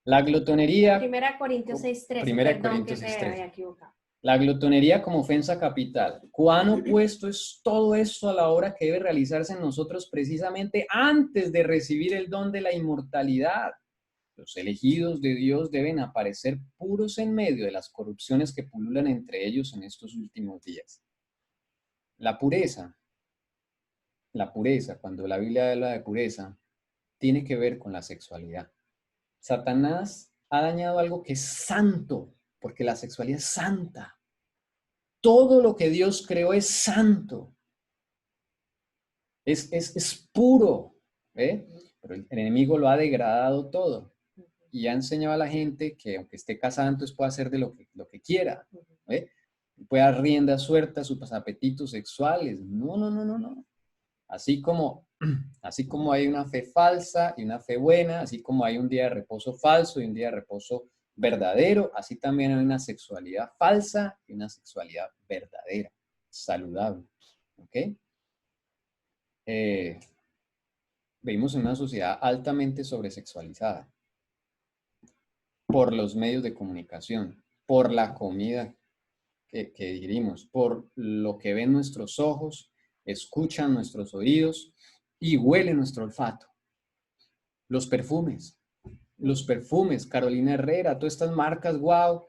La glotonería... Primera Corintios 6:13. Primera Corintios 6:13. La glotonería como ofensa capital. ¿Cuán opuesto es todo esto a la obra que debe realizarse en nosotros precisamente antes de recibir el don de la inmortalidad? Los elegidos de Dios deben aparecer puros en medio de las corrupciones que pululan entre ellos en estos últimos días. La pureza, cuando la Biblia habla de pureza, tiene que ver con la sexualidad. Satanás ha dañado algo que es santo, porque la sexualidad es santa. Todo lo que Dios creó es santo. Es puro. ¿Eh? Pero el enemigo lo ha degradado todo. Y ha enseñado a la gente que aunque esté casada, entonces puede hacer de lo que quiera. ¿Eh? Puede dar rienda suelta a sus apetitos sexuales. No, no, no, no, no. Así como hay una fe falsa y una fe buena, así como hay un día de reposo falso y un día de reposo verdadero, así también hay una sexualidad falsa y una sexualidad verdadera, saludable. ¿Ok? Vivimos en una sociedad altamente sobresexualizada por los medios de comunicación, por la comida que digerimos, por lo que ven nuestros ojos, escuchan nuestros oídos y huele nuestro olfato. Los perfumes, Carolina Herrera, todas estas marcas, wow,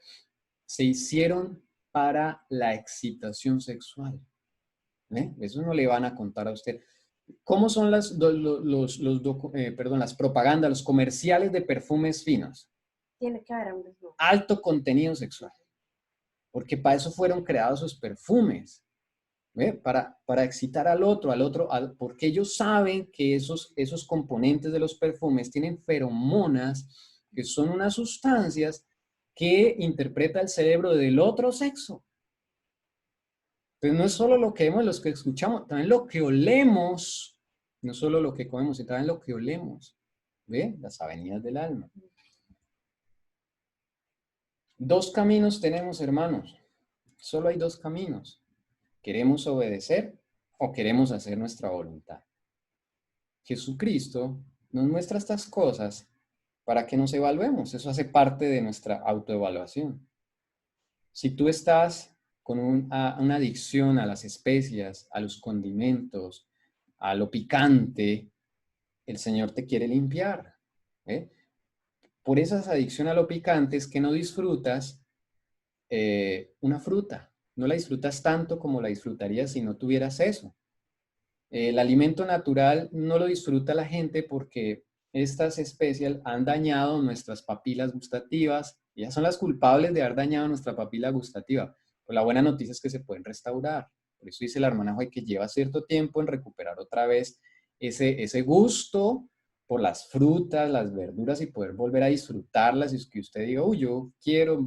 se hicieron para la excitación sexual. Eso no le van a contar a usted. ¿Cómo son las propagandas, los comerciales de perfumes finos? Tiene que haber un desnudo. Alto contenido sexual. porque para eso fueron creados esos perfumes, ¿ve? Para excitar al otro, porque ellos saben que esos componentes de los perfumes tienen feromonas, que son unas sustancias que interpreta el cerebro del otro sexo. Entonces no es solo lo que vemos, lo que escuchamos, también lo que olemos, no solo lo que comemos, sino también lo que olemos. ¿Ve? Las avenidas del alma. Dos caminos tenemos, hermanos. Solo hay dos caminos. ¿Queremos obedecer o queremos hacer nuestra voluntad? Jesucristo nos muestra estas cosas para que nos evaluemos. Eso hace parte de nuestra autoevaluación. Si tú estás con una adicción a las especias, a los condimentos, a lo picante, el Señor te quiere limpiar. ¿Eh? Por esas adicciones a lo picante es que no disfrutas una fruta. No la disfrutas tanto como la disfrutarías si no tuvieras eso. El alimento natural no lo disfruta la gente porque estas especies han dañado nuestras papilas gustativas. Ellas son las culpables de haber dañado nuestra papila gustativa. Pues la buena noticia es que se pueden restaurar. Por eso dice el hermano Joy que lleva cierto tiempo en recuperar otra vez ese gusto por las frutas, las verduras y poder volver a disfrutarlas. Y es que usted diga, uy, yo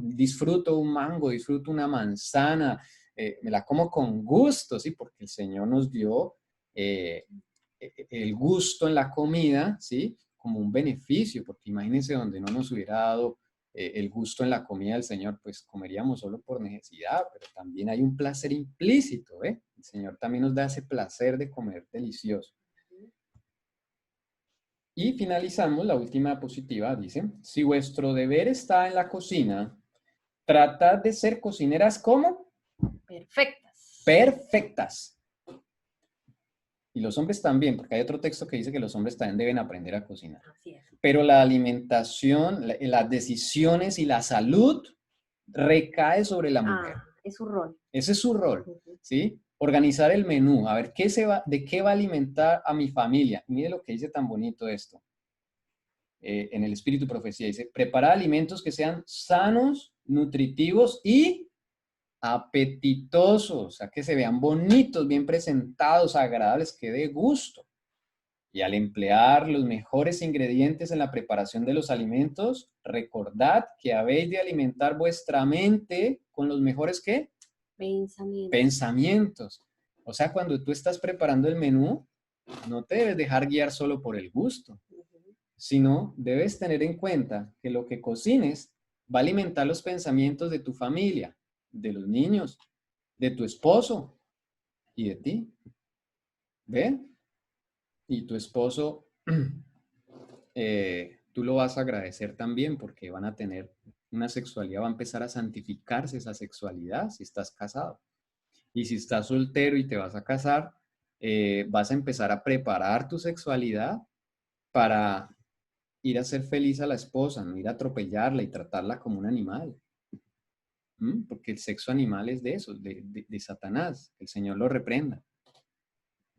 disfruto un mango, disfruto una manzana, me la como con gusto, ¿sí? Porque el Señor nos dio el gusto en la comida, ¿sí? Como un beneficio, porque imagínense donde no nos hubiera dado el gusto en la comida del Señor, pues comeríamos solo por necesidad, pero también hay un placer implícito, ¿eh? El Señor también nos da ese placer de comer delicioso. Y finalizamos la última diapositiva, dice, si vuestro deber está en la cocina, tratad de ser cocineras ¿cómo? Perfectas. Perfectas. Y los hombres también, porque hay otro texto que dice que los hombres también deben aprender a cocinar. Así es. Pero la alimentación, las decisiones y la salud recae sobre la mujer. Es su rol. Ese es su rol, ¿sí? Organizar el menú, a ver, ¿de qué va a alimentar a mi familia? Mire lo que dice tan bonito esto. En el Espíritu Profecía dice, preparar alimentos que sean sanos, nutritivos y apetitosos, o sea, que se vean bonitos, bien presentados, agradables, que dé gusto. Y al emplear los mejores ingredientes en la preparación de los alimentos, recordad que habéis de alimentar vuestra mente con los mejores, ¿qué? Pensamientos. O sea, cuando tú estás preparando el menú, no te debes dejar guiar solo por el gusto, sino debes tener en cuenta que lo que cocines va a alimentar los pensamientos de tu familia, de los niños, de tu esposo y de ti. ¿Ven? Y tu esposo, tú lo vas a agradecer también porque van a tener una sexualidad, va a empezar a santificarse esa sexualidad si estás casado. Y si estás soltero y te vas a casar, vas a empezar a preparar tu sexualidad para ir a ser feliz a la esposa, no ir a atropellarla y tratarla como un animal. Porque el sexo animal es de eso, de Satanás. El Señor lo reprenda.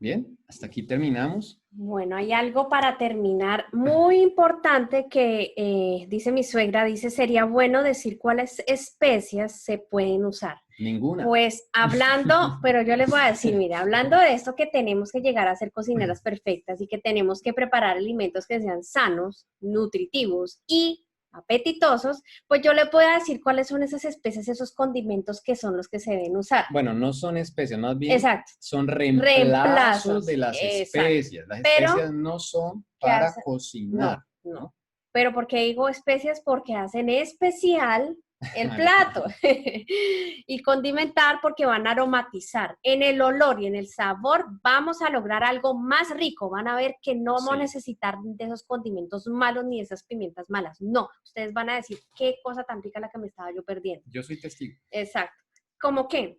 Bien, hasta aquí terminamos. Bueno, hay algo para terminar muy importante que dice mi suegra, dice, sería bueno decir cuáles especias se pueden usar. Ninguna. Pues hablando, pero yo les voy a decir, mire, hablando de esto que tenemos que llegar a ser cocineras perfectas y que tenemos que preparar alimentos que sean sanos, nutritivos y apetitosos, pues yo le puedo decir cuáles son esas especies, esos condimentos que son los que se deben usar. Bueno, no son especias, más bien exacto, son reemplazos de las especias. Las especias no son para cocinar. No. Pero ¿por qué digo especias? Porque hacen especial el plato y condimentar porque van a aromatizar. En el olor y en el sabor vamos a lograr algo más rico. Van a ver que no vamos a necesitar de esos condimentos malos ni de esas pimientas malas. No, ustedes van a decir qué cosa tan rica la que me estaba yo perdiendo. Yo soy testigo. Exacto. ¿Cómo qué?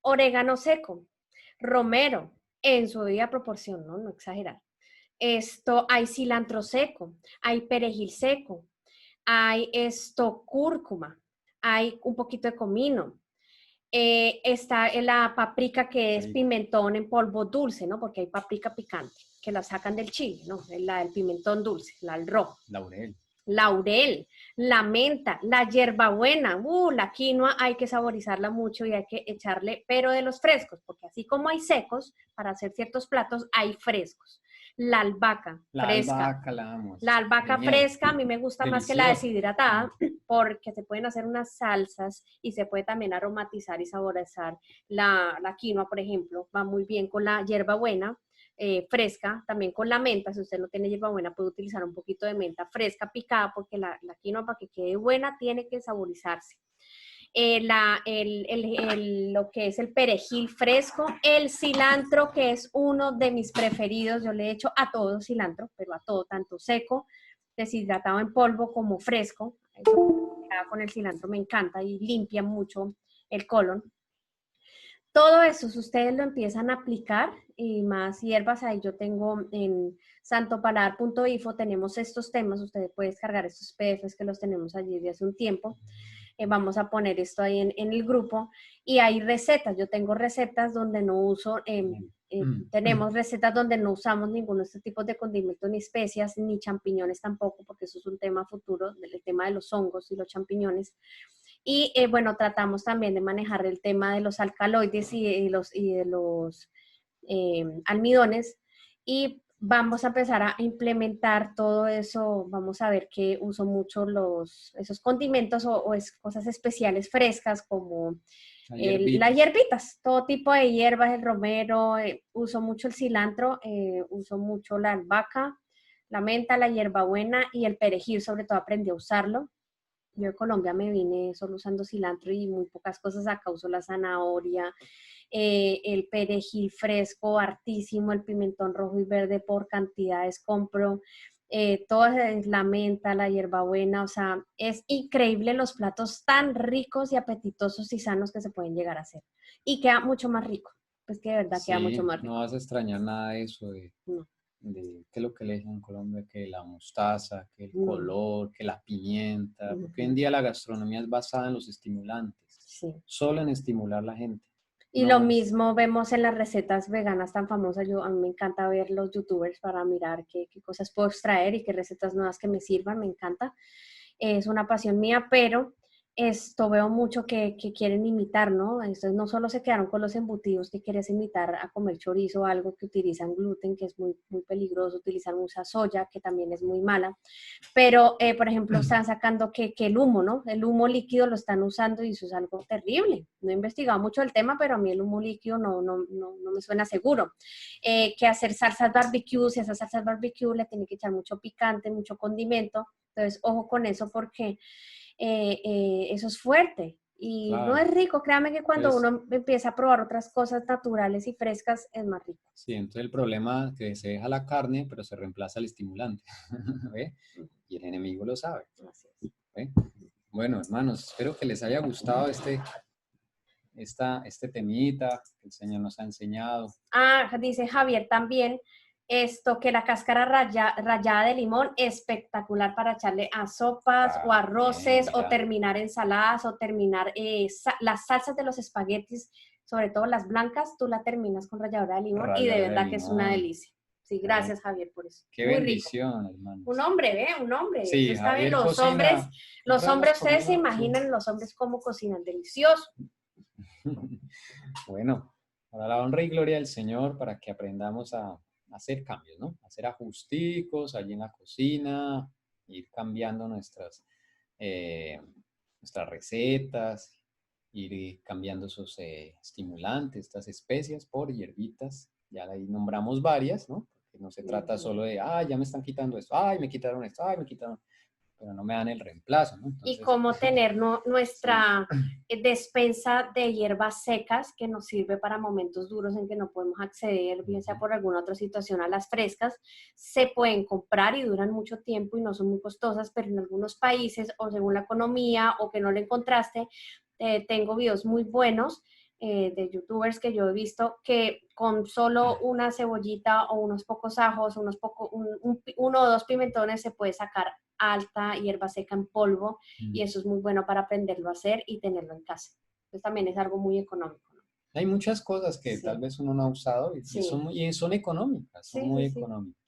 Orégano seco, romero, en su debida proporción, ¿no? No exagerar. Hay cilantro seco, hay perejil seco, hay cúrcuma, hay un poquito de comino, está la paprika que es pimentón en polvo dulce, ¿no? Porque hay paprika picante, que la sacan del chile, ¿no? El pimentón dulce, el rojo. Laurel. laurel, la menta, la hierbabuena, la quinoa hay que saborizarla mucho y hay que echarle, pero de los frescos, porque así como hay secos para hacer ciertos platos, hay frescos. La albahaca La fresca. albahaca la amo. La albahaca Genial. fresca a mí me gusta más que la Delicioso. deshidratada porque se pueden hacer unas salsas y se puede también aromatizar y saborizar la quinoa, por ejemplo. Va muy bien con la hierbabuena fresca, también con la menta. Si usted no tiene hierbabuena puede utilizar un poquito de menta fresca picada porque la quinoa para que quede buena tiene que saborizarse. Lo que es el perejil fresco, el cilantro, que es uno de mis preferidos. Yo le echo a todo cilantro, pero a todo, tanto seco, deshidratado en polvo, como fresco. Eso con el cilantro me encanta y limpia mucho el colon. Todo eso, si ustedes lo empiezan a aplicar, y más hierbas, ahí yo tengo en santopaladar.info, tenemos estos temas, ustedes pueden descargar estos PDFs que los tenemos allí desde hace un tiempo. Vamos a poner esto ahí en el grupo y hay recetas. Yo tengo recetas donde no uso, tenemos recetas donde no usamos ninguno de estos tipos de condimentos, ni especias, ni champiñones tampoco, porque eso es un tema futuro, el tema de los hongos y los champiñones. Y bueno, tratamos también de manejar el tema de los alcaloides y de los almidones. Y vamos a empezar a implementar todo eso. Vamos a ver que uso mucho esos condimentos o cosas especiales frescas como las hierbitas, todo tipo de hierbas, el romero, uso mucho el cilantro, uso mucho la albahaca, la menta, la hierbabuena y el perejil, sobre todo aprendí a usarlo. Yo de Colombia me vine solo usando cilantro y muy pocas cosas. Acá uso la zanahoria, el perejil fresco, hartísimo, el pimentón rojo y verde por cantidades compro, toda la menta, la hierbabuena, o sea, es increíble los platos tan ricos y apetitosos y sanos que se pueden llegar a hacer. Y queda mucho más rico, pues que de verdad queda mucho más rico. No vas a extrañar nada de eso No. ¿Qué es lo que le dicen en Colombia? Que la mostaza, que el color, que la pimienta, porque hoy en día la gastronomía es basada en los estimulantes, solo en estimular a la gente. Y lo mismo vemos en las recetas veganas tan famosas. A mí me encanta ver los youtubers para mirar qué cosas puedo extraer y qué recetas nuevas que me sirvan, me encanta. Es una pasión mía, pero esto veo mucho que quieren imitar, ¿no? Entonces no solo se quedaron con los embutidos, que quieres imitar a comer chorizo o algo que utilizan gluten, que es muy, muy peligroso, utilizan mucha soya, que también es muy mala, pero por ejemplo están sacando que el humo, ¿no? El humo líquido lo están usando y eso es algo terrible. No he investigado mucho el tema, pero a mí el humo líquido no me suena seguro. Que hacer salsas barbecue, si esas salsas barbecue le tiene que echar mucho picante, mucho condimento, entonces ojo con eso porque eso es fuerte y no es rico. Créame que cuando uno empieza a probar otras cosas naturales y frescas es más rico. Sí, entonces el problema es que se deja la carne, pero se reemplaza el estimulante. ¿Ve? Y el enemigo lo sabe. ¿Ve? Bueno, hermanos, espero que les haya gustado este temita que el Señor nos ha enseñado. Dice Javier también, que la cáscara rallada de limón, espectacular para echarle a sopas o arroces o terminar ensaladas o terminar las salsas de los espaguetis, sobre todo las blancas, tú la terminas con ralladura de limón y de verdad que es una delicia. Sí, gracias Javier por eso. Qué muy bendición, rico. Hermanos. Un hombre, un hombre. Sí, está bien. Los hombres, ustedes se imaginan los hombres cómo cocinan, delicioso. Bueno, para la honra y gloria del Señor, para que aprendamos a hacer cambios, ¿no? Hacer ajusticos allí en la cocina, ir cambiando nuestras recetas, ir cambiando esos estimulantes, estas especias por hierbitas. Ya ahí nombramos varias, ¿no? Porque no se trata solo de, ya me están quitando esto, me quitaron esto, me quitaron, pero no me dan el reemplazo, ¿no? Entonces, y cómo tener nuestra despensa de hierbas secas que nos sirve para momentos duros en que no podemos acceder, bien sea por alguna otra situación, a las frescas. Se pueden comprar y duran mucho tiempo y no son muy costosas, pero en algunos países, o según la economía, o que no le encontraste, tengo videos muy buenos de youtubers que yo he visto que con solo una cebollita o unos pocos ajos, uno o dos pimentones se puede sacar alta hierba seca en polvo y eso es muy bueno para aprenderlo a hacer y tenerlo en casa. Entonces también es algo muy económico, ¿no? Hay muchas cosas que tal vez uno no ha usado y son económicas, son muy económicas.